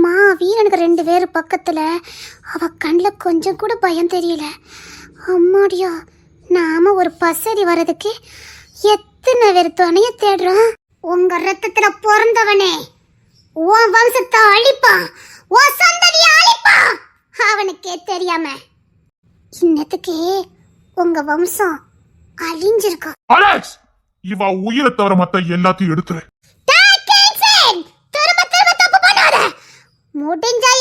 மா வீரனுக்கு 2 பேர் பக்கத்துல. அவ கண்ணில் கொஞ்சம் கூட பயம் தெரியல. அம்மாடியோ, நாம ஒரு பசடி வர்றதுக்கு எத்தனை பேர் துணைய தேடுறோம். உங்க ரத்தத்துல பிறந்தவனே உன் வம்சத்தை அழிப்பான், உன் சந்ததியை அழிப்பான். அவனுக்கே தெரியாம இன்னத்துக்கு உங்க வம்சம் அழிஞ்சிருக்கும். அலெக்ஸ், இவ உயிரை தவிர மத்த எல்லாத்தையும் எடுத்துரு. திரும்ப திரும்ப தப்பு பண்ணாத. முடிஞ்சா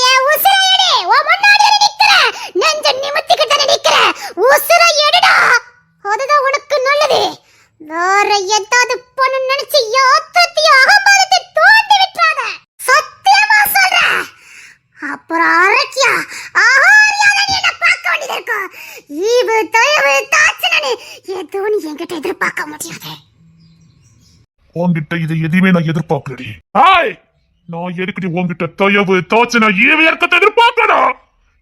உன்கிட்ட இது எதுவுமே நான் எதிர்பார்க்கலடி. ஹாய், நான் எதுக்கடி உன்கிட்ட தயவு தோச்சனா ஈவு இருக்கத்தை எதிர்பார்க்கணும்.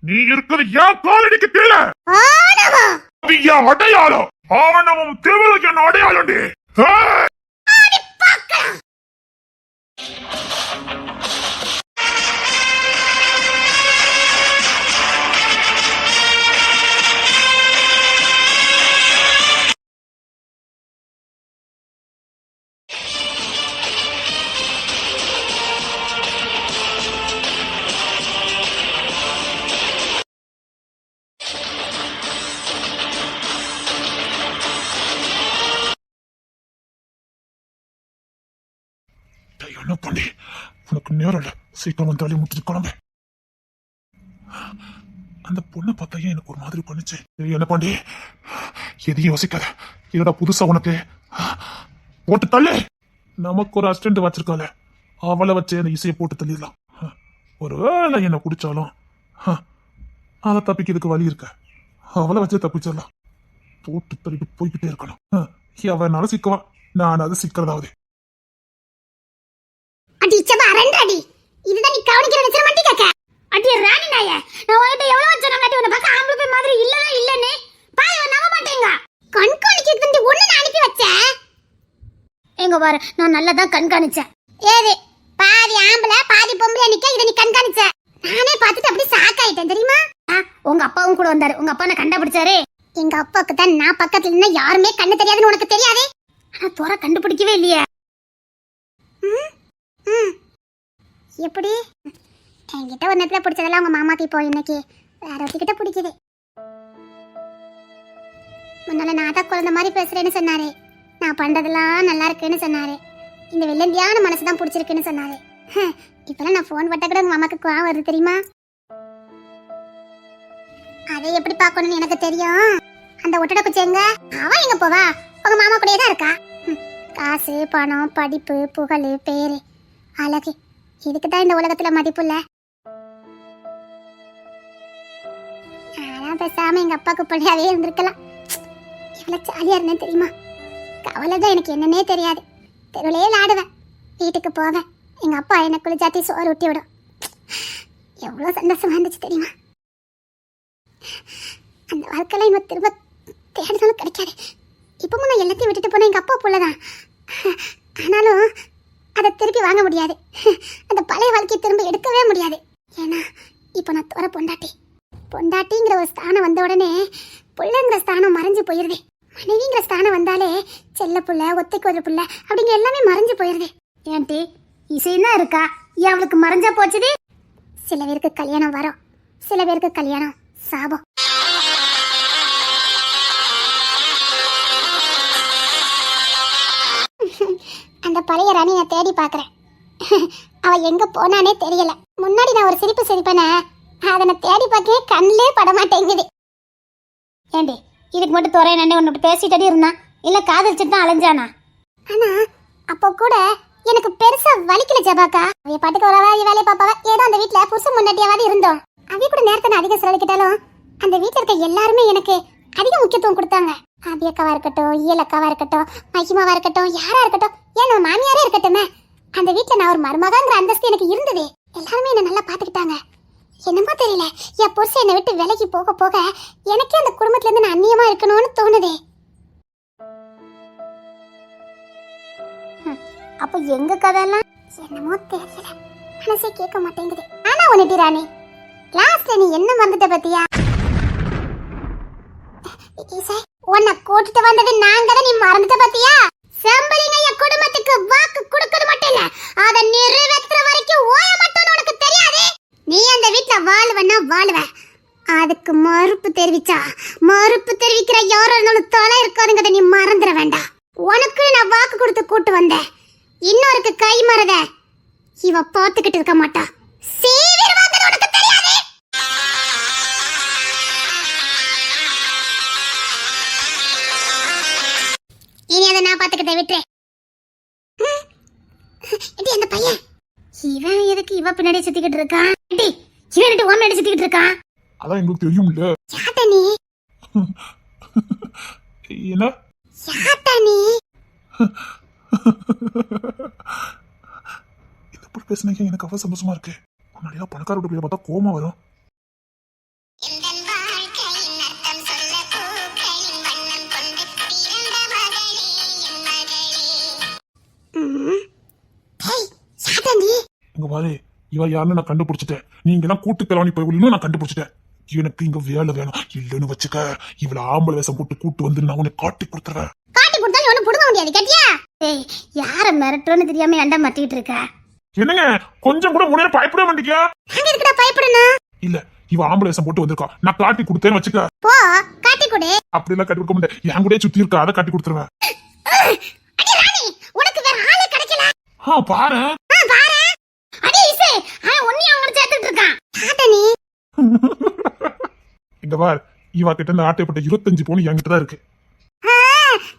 நீ இருக்கிறது ஏன் காலடிக்கு கீழே. ஆணவம் அது என் அடையாளம். ஆணவம் திமிரு என் அடையாளம்டி. ஹாய், ஆடி பார்க்கலாம். டேய், என்ன பண்ணி உனக்கு நேரம் இல்ல, சீக்கிரம் வந்தாலே முடிச்சுட்டு கிளம்பு. அந்த பொண்ணை பார்த்தா ஏன் எனக்கு ஒரு மாதிரி பண்ணுச்சு. டேய், என்ன பண்ணி எதையும் யோசிக்காத. இதோட புதுசா உனக்கு போட்டு தள்ளு. நமக்கு ஒரு அசிஸ்டன்ட் வச்சிருக்காள, அவளை வச்சு அந்த இசையை போட்டு தள்ளிடலாம். ஒருவேளை என்ன குடிச்சாலும் அதை தப்பிக்கிறதுக்கு வழி இருக்க, அவளை வச்சு தப்பிச்சிடலாம். போட்டு தள்ளிட்டு போய்கிட்டே இருக்கணும். அவனால சிக்குவா, நான் அதை சிக்கிறதாவது. அடி சபா அரண்டடி, இதுதான் நீ கவனிக்கிற வச்சற மாட்டி கேக்க. அடி ராணி நாய, நான் உன்கிட்ட எவ்வளவு சொன்னங்காட்டி உன்னை பார்க்க ஆம்பளை போய் மாதிரி இல்லவே இல்லன்னு பாய் நம்ப மாட்டேங்க. கண்காணிக்கிறது வந்து ஒண்ணு நான் அனுப்பி வச்சேன். எங்க பாரு, நான் நல்லா தான் கண்காணிச்சேன். ஏது பாதி ஆம்பளை பாதி பொம்பளை நிக்க, இத நீ கண்காணிச்ச. நானே பார்த்துட்டு அப்படி ஷாக் ஆயிட்டேன் தெரியுமா. உங்க அப்பாவும் கூட வந்தாரு, உங்க அப்பா என்ன கண்டுபிடிச்சாரு. எங்க அப்பாவுக்கு தான் நான் பக்கத்துல நின்னா யாருமே கண்ணு தெரியாதுன்னு உனக்கு தெரியாதே. ஆனா தோற கண்டுபிடிக்கவே இல்லையே. எப்படி என்கிட்ட ஒரு நேரத்துல பிடிச்சதெல்லாம் உங்க மாமாக்கு இப்போ இன்னைக்கு வேற ஒருத்திக்கிட்ட பிடிக்குது. முன்னால நான் தான் குழந்தை மாதிரி பேசுறேன்னு சொன்னாரு, நான் பண்றதெல்லாம் நல்லா இருக்குன்னு சொன்னாரு, இந்த வெள்ளந்தியான மனசுதான் பிடிச்சிருக்குன்னு சொன்னாரு. இப்பெல்லாம் நான் போன் பட்ட கூட உங்க மாமாக்கு கோவம் வருது தெரியுமா. அதை எப்படி பார்க்கணும்னு எனக்கு தெரியும். அந்த ஒட்டட குச்சேங்க அவ எங்க போவா, உங்க மாமா கூடயே தான் இருக்கா. காசு பணம் படிப்பு புகழ் பேரு அழகு, இதுக்குதான் இந்த உலகத்துல மதிப்பு இல்ல. நான் பேசாம எங்க அப்பாவுக்கு பிள்ளையாவே இருந்திருக்கலாம். எவ்வளவு ஜாலியா இருந்தேன் தெரியுமா. கவலைதான் எனக்கு என்னன்னே தெரியாது. தெருவிலே ஆடுவேன், வீட்டுக்கு போவேன், எங்க அப்பா எனக்கு குளிச்சாத்தி சோறு ஊட்டி விடும். எவ்வளவு சந்தோஷமா இருந்துச்சு தெரியுமா. அந்த வாழ்க்கையில இன்னும் திரும்ப தேடினாலும் கிடைக்காது. இப்பவும் நான் எல்லாத்தையும் விட்டுட்டு போன எங்க அப்பா புள்ளதான். ஆனாலும் அதை திருப்பி வாங்க முடியாது. அந்த பழைய வாழ்க்கையை திரும்ப எடுக்கவே முடியாது. ஏன்னா இப்போ நான் தோற பொண்டாட்டிங்கிற ஒரு ஸ்தானம் வந்த உடனே புள்ளங்கிற ஸ்தானம் மறைஞ்சு போயிருது. மனைவிங்கிற ஸ்தானம் வந்தாலே செல்ல புள்ள ஒத்தைக்கு ஒரு புள்ள அப்படிங்கிற எல்லாமே மறைஞ்சு போயிருது. ஏன்டி இசைன்னா இருக்கா, ஏன் அவளுக்கு மறைஞ்சா போச்சுது. சில பேருக்கு கல்யாணம் வரும், சில பேருக்கு கல்யாணம் சாபம். அந்த பழைய ராணி நான் தேடி பாக்குறேன். அவ எங்க போனானே தெரியல. முன்னாடி நான் ஒரு சிரிப்பு சிரிப்பேன, அதை நான் தேடி பார்க்கவே கண்ணிலே படமாட்டேங்குது. ஏண்டி இதுக்கு மட்டும் துறை நன்னே ஒன்னு பேசிட்டே இருந்தான், இல்ல காதலிச்சுட்டு தான் அலைஞ்சானா. ஆனா அப்போ கூட எனக்கு பெருசா வலிக்கல ஜபாக்கா. அவ பாட்டுக்கு வரவா வேலையை பாப்பாவ, ஏதோ அந்த வீட்டுல புருஷன் முன்னாடியாவது இருந்தோம். அவ கூட நேரத்தை அதிகம் செலவழிக்கிட்டாலும் அந்த வீட்டுல இருக்க எல்லாருமே எனக்கு அதிக முக்கியத்துவம் கொடுத்தாங்க. அபியக்காவா இருக்கட்டும், ஈயலக்காவா இருக்கட்டும், மகிமாவா இருக்கட்டும், யாரா இருக்கட்டும், ஏன் நம்ம மாமியாரே இருக்கட்டுமே, அந்த வீட்டுல நான் ஒரு மருமகாங்கிற அந்தஸ்து எனக்கு இருந்தது. எல்லாருமே என்ன நல்லா பாத்துக்கிட்டாங்க. என்னமோ தெரியல, என் புருஷன் என்னை விட்டு விலகி போக போக எனக்கே அந்த குடும்பத்துல இருந்து நான் அந்நியமா இருக்கணும்னு தோணுது. அப்ப எங்க கதையெல்லாம் என்னமோ தெரியல, மனசே கேட்க மாட்டேங்குது. ஆனா ஒண்ணு ராணி, லாஸ்ட்ல நீ என்ன மறந்துட்ட பத்தியா. உன்னை கூட்டிட்டு வந்தது நாங்க தான், நீ மறந்துட்ட பத்தியா. செம்பலிங்க என் குடும்பத்துக்கு வாக்கு கொடுக்கறது மட்டும் இல்ல, அதை நிறைவேற்ற வரைக்கும் ஓய மட்டும் உனக்கு தெரியாது. நீ அந்த வீட்டுல வாழ்வன்னா வாழ்வ, அதுக்கு மறுப்பு தெரிவிக்கிற யாரா இருந்தாலும் தலை இருக்காதுங்கிறத நீ மறந்துட வேண்டாம். உனக்கு நான் வாக்கு கொடுத்து கூட்டு வந்தேன், இன்னொருக்கு கை மறத இவ பாத்துக்கிட்டு இருக்க மாட்டா. சீவிரவாதம் உனக்கு தெரியாது. இனி அதை நான் பாத்துக்கிட்டே விட்டுறேன். அந்த பையன் இவன் எதுக்கு இவ பின்னாடி சுத்திக்கிட்டு இருக்கான்? இவன் ஓம் பின்னாடி சுத்திக்கிட்டு இருக்கான். அதான் எங்களுக்கு தெரியும்ல. யார்டா நீ? என்ன யார்டா நீ? இது எப்படி பேசுனீங்க எனக்கு அவ்வளவு சந்தோஷமா இருக்கு. முன்னாடியா பணக்கார வீட்டு போய் பார்த்தா கோமா வரும். இங்க பாரு, இவ யாருன்னு நான் கண்டுபிடிச்சிட்டேன். நீங்க எல்லாம் கூட்டு கிளவணி போய் நான் கண்டுபிடிச்சிட்டேன். எனக்கு இங்க வேலை வேணும். இல்லன்னு வச்சுக்க, இவள ஆம்பளை வேஷம் போட்டு கூட்டு வந்து நான் உன்னை காட்டி கொடுத்துறேன். காட்டி கொடுத்தாலும் ஒண்ணு புடுங்க முடியாது கேட்டியா? ஏய், யார மிரட்டுறன்னு தெரியாம ஏன்டா மாட்டிட்டு இருக்க? என்னங்க கொஞ்சம் கூட முன்னேற பயப்பட மாட்டீங்க? அங்க இருக்கடா பயப்படணும். இல்ல, இவ ஆம்பளை வேஷம் போட்டு வந்திருக்கா. நான் காட்டி கொடுத்தேன்னு வச்சுக்க. போ காட்டி கொடு. அப்படி எல்லாம் கட்டி கொடுக்க முடியாது. என் கூட சுத்தி இருக்கா, அதை காட்டி கொடுத்துருவேன். அடி ராணி, உனக்கு வேற ஆளே கிடைக்கல. பாரு பாரு. அடி இசை, ஒண்ணே அவங்க சேர்த்துட்டு இருக்கான். காட்ட நீ. இங்க பாரு, இவா கிட்ட இருந்து ஆட்டைப்பட்ட 25 பவுன் என்கிட்ட தான் இருக்கு.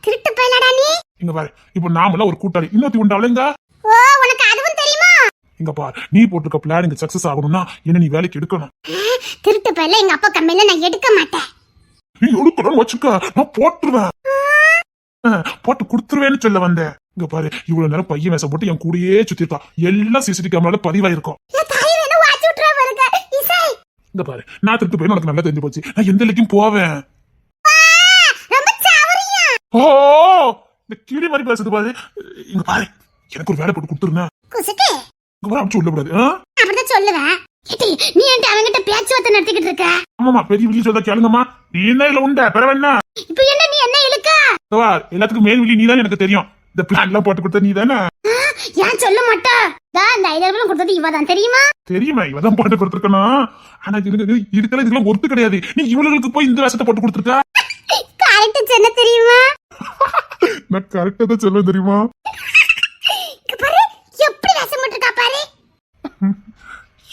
திருட்டு பயலடா நீ. இங்க பாரு, இப்போ நாமெல்லாம் ஒரு கூட்டாளி. இன்னொத்தி உண்டாவலைங்க. ஓ, உனக்கு அதுவும் தெரியுமா? இங்க பாரு, நீ போட்டிருக்க பிளான் இங்க சக்சஸ் ஆகணும்னா என்ன நீ வேலைக்கு எடுக்கணும். திருட்டு பயல எங்க அப்பா கம்பெனில நான் எடுக்க மாட்டேன். நீ எடுக்கணும்னு வச்சுக்க, நான் போட்டுருவேன். போட்டு கொடுத்துருவேன்னு சொல்ல வந்தேன். இங்க பாரு, இவ்வளவு நேரம் பையன் வேஷம் போட்டு என் கூடயே சுத்தி இருக்கா. எல்லாம் சிசிடிவி கேமரால பதிவாயிருக்கும். இங்க பாரு, நான் திருட்டு போய் உனக்கு நல்லா தெரிஞ்சு போச்சு. நான் எந்த இலைக்கும் போவேன். ஓ, இந்த கிளி மாதிரி பேசுது பாரு. இங்க பாரு, எனக்கு ஒரு வேலை போட்டு கொடுத்துருந்தேன். இங்க பாரு, அடிச்சு விடக்கூடாது. அப்படிதான் சொல்லுவேன். நீ ஏன்டா அவங்கிட்ட பேச்சுவார்த்தை நடத்திக்கிட்டு இருக்க? ஆமாமா, பெரிய வில்லி சொல்றா கேளுங்கம்மா. நீ என்ன இதுல உண்ட பெறவென்ன? இப்போ என்ன நீ என்ன இழுக்க? எல்லாத்துக்கும் மேல் வில்லி நீதான் எனக்கு தெரியும். இந்த பிளான் எல்லாம் போட்டு கொடுத்த நீ தானே. ஏன் சொல்ல மாட்டா? இந்த 5,000 கொடுத்தது இவதான் தெரியுமா? தெரியுமா, இவதான் போட்டு கொடுத்துருக்கணும். ஆனா இதுக்கெல்லாம் இதெல்லாம் ஒர்த்து கிடையாது. நீ இவளுக்கு போய் இந்த வேஷத்தை போட்டு கொடுத்துருக்கா. கரெக்ட் சொன்ன தெரியுமா? நான் கரெக்டா தான் சொல்ல தெரியுமா? பாரு எப்படி வேஷம் போட்டுருக்கா பாரு.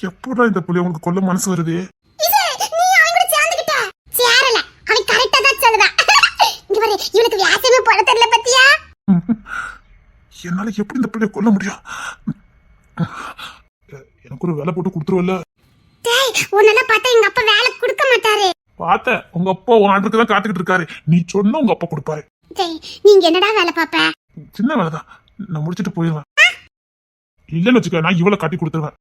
எப்படா இந்த புள்ளி உங்களுக்கு கொல்ல மனசு வருது? நீ அவன் கூட சேர்ந்துக்கிட்ட. சேரல, அவன் கரெக்டா தான் சொல்லுதான். இங்க பாரு, இவனுக்கு வேஷமே போட தெரியல பத்தியா? என்னால எப்படி இந்த பிள்ளைய கொல்ல முடியும்? எனக்கு ஒரு வேலை போட்டு கொடுத்துருவல்ல. உன்னால பார்த்தா எங்க அப்பா வேலை கொடுக்க மாட்டாரு. பார்த்த உங்க அப்பா உன் ஆர்டருக்கு தான் காத்துக்கிட்டு இருக்காரு. நீ சொன்ன உங்க அப்பா கொடுப்பாரு. நீங்க என்னடா வேலை பாப்ப? சின்ன வேலைதான், நான் முடிச்சிட்டு போயிருவேன். இல்லன்னு வச்சுக்க, நான் இவளை காட்டி கொடுத்துருவேன்.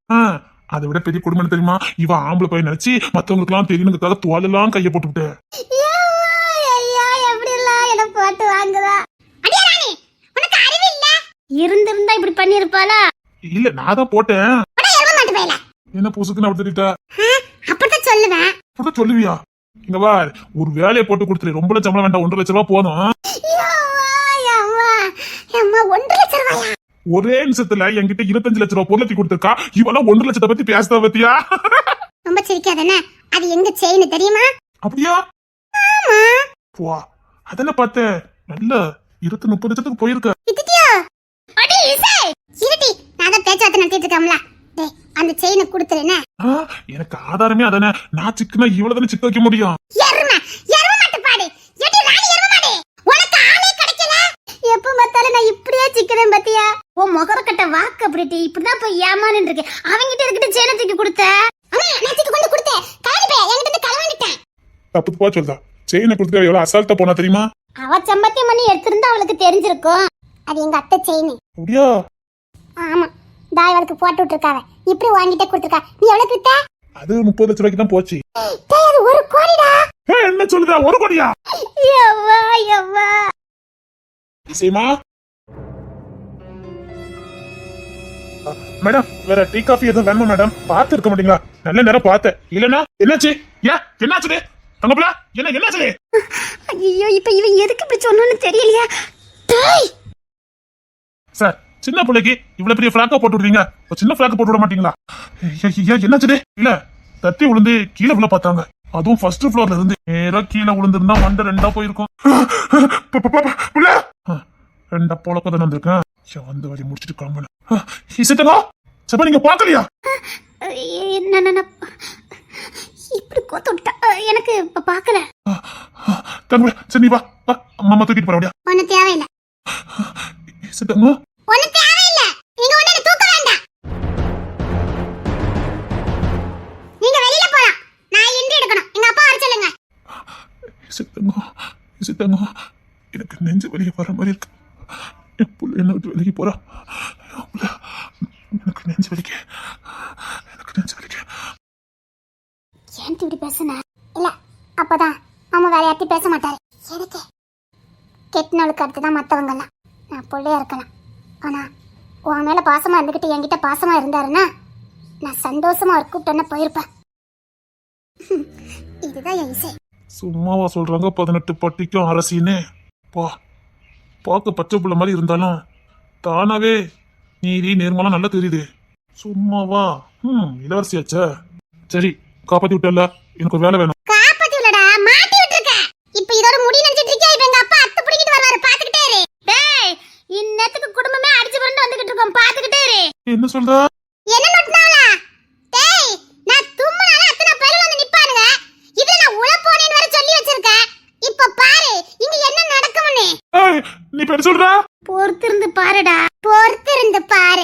அதை விட பெரிய குடும்பம் தெரியுமா? இவ ஆம்பளை பையன் நினைச்சு மத்தவங்களுக்கு எல்லாம் தெரியணுங்கிறதுக்காக தோலெல்லாம் கைய போட்டு விட்டேன். போட்டு வாங்குவா. இருந்திருந்தா இப்படி பண்ணிருப்பாளா? இல்ல, நான் தான் போட்டேன். என்ன பூசுக்குன்னு அப்படி சொல்லிட்டா? அப்பதான் சொல்லுவேன். அப்பதான் சொல்லுவியா? இங்க பார், ஒரு வேலையை போட்டு கொடுத்துரு. ரொம்ப லட்சம் வேண்டாம், 1.5 லட்சம் ரூபாய் போதும். 1 லட்சம் ரூபாயா? ஒரே நிமிஷத்துல என்கிட்ட 25 லட்சம் ரூபாய் பொருளத்தி கொடுத்துருக்கா. இவெல்லாம் 1 லட்சத்தை பத்தி பேசுதா பத்தியா? ரொம்ப சிரிக்காதானே? அது எங்க செயின் தெரியுமா? அப்படியா? ஆமா. போ, அதென்ன பார்த்த நல்ல 20-30 லட்சத்துக்கு போயிருக்க. அடி இசை, இருடி, நான் தான் பேச்சாத்த நடத்திட்டு இருக்கேன்ல. டேய், அந்த செயினை கொடுத்துறேனே. எனக்கு ஆதாரமே அதானே. நான் சிக்கனா இவ்வளவு தானே சிக்க வைக்க முடியும். எருமை மாட்டு பாடு. ஏடி ராணி எருமை மாடு, உனக்கு ஆளே கிடைக்கல. எப்ப பார்த்தாலும் நான் இப்படியே சிக்கிறேன் பாத்தியா? உன் முகரக்கட்ட வாக்கு அப்படிட்டி இப்படிதான் போய் ஏமான்னு இருக்கு. அவங்கிட்ட இருக்கிட்டு செயினை தூக்கி கொடுத்த. அம்மா, நான் தூக்கி கொண்டு கொடுத்தேன். காலி பைய என்கிட்ட இருந்து களவாண்டிட்டேன். தப்பு போ சொல்றா. செயினை கொடுத்து எவ்வளவு அசால்ட்டா போனா தெரியுமா? அவ சம்பத்தியம் பண்ணி எடுத்திருந்தா அவளுக்கு தெரிஞ்சிருக்கும். அது எங்க அத்தை செயின். அப்படியா? ஆமா, தாய்வாளுக்கு போட்டு விட்டுருக்காவ. இப்படி வாங்கிட்டே கொடுத்துருக்கா. நீ எவ்வளவு வித்த? அது 30 லட்சம் ரூபாய்க்கு தான் போச்சு. டேய், அது 1 கோடிடா. என்ன சொல்லுதா? 1 கோடியா? யவ்வா. இசைமா மேடம், வேற டீ காஃபி எதுவும் வேணுமா மேடம்? பார்த்து இருக்க மாட்டீங்களா? நல்ல நேரம் பார்த்தேன். இல்லனா என்னாச்சு? என்னாச்சு தங்கப்பல? என்னாச்சு? ஐயோ, இப்ப இவன் எதுக்கு இப்படி சொன்னான்னு தெரியலையா? டேய் சார், சின்ன பிள்ளைக்கு இவ்வளவு பெரிய பிளாக்கா போட்டு விடுறீங்க, ஒரு சின்ன பிளாக் போட்டு விட மாட்டீங்களா? என்னாச்சு? இல்ல, தட்டி விழுந்து கீழே விழ பார்த்தாங்க. அதுவும் ஃபர்ஸ்ட் ஃப்ளோர்ல இருந்து நேரா கீழே விழுந்திருந்தா மண்டை 2 போயிருக்கும். 2 போலக்க தானே வந்திருக்கேன். வந்து வழி முடிச்சுட்டு கிளம்புனேன். இசைத்தங்க சப்பா, நீங்க பாக்கலையா? இப்படி கோத்து விட்டா எனக்கு பாக்கல. தங்க சரி, நீ வா, மாமா தூக்கிட்டு போற. அப்படியா? ஒண்ணு தேவையில்லை. இசைத்தங்க ஒண்ணு தேவையில்லை. நீங்க ஒண்ணு தூக்க வேண்டாம். நீங்க வெளியில போலாம். நான் இன்று எடுக்கணும். எங்க அப்பா வர சொல்லுங்க. இசைத்தங்க எனக்கு நெஞ்சு வெளியே வர மாதிரி இருக்கு. என் புள்ள என்ன விட்டு விலகி போறா. எனக்கு நெஞ்சு வலிக்க. ஏன் இப்படி பேசுன? இல்ல அப்பதான் அம்மா வேற யார்ட்டையும் பேச மாட்டாரு. எனக்கு கெட்டினவளுக்கு அடுத்துதான் மத்தவங்க எல்லாம். நான் பிள்ளையா இருக்கலாம், ஆனா உன் மேல பாசமா இருந்துகிட்டு என்கிட்ட பாசமா இருந்தாருன்னா நான் சந்தோஷமா ஒரு கூப்பிட்டோன்னு போயிருப்பேன். இதுதான் என் இசை. சும்மாவா சொல்றாங்க 18 பட்டிக்கும் அரசின்னு? பார்க்க பச்சை புள்ள மாதிரி இருந்தாலும் தானாவே நீதி நேர்மலாம் நல்லா தெரியுது. சும்மாவா? இளவரசியாச்சா? சரி, காப்பாத்தி விட்டல. எனக்கு ஒரு வேலை வேணும். காப்பாத்தி விடடா, மாட்டி விட்டுருக்க. இப்போ இதோட முடி நினைச்சிட்டு இருக்கியா? இப்ப எங்க அப்பா அத்தை பிடிக்கிட்டு வருவாரு, பாத்துக்கிட்டே இரு. டேய், இன்னத்துக்கு குடும்பமே அடிச்சு புரண்டு வந்துகிட்டு இருக்கோம், பாத்துக்கிட்டே இரு. என்ன சொல்ற? என்ன நொட்டனாலா? டேய், நான் தும்முனால அத்தனை பேர் வந்து நிப்பானுங்க. இதுல நான் உளப்போனேன்னு வேற சொல்லி வச்சிருக்கேன். இப்ப பாரு இங்க என்ன நடக்கும்னு. நீ பேர் சொல்ற? பொறுத்திருந்து பாருடா, பொறுத்திருந்து பாரு.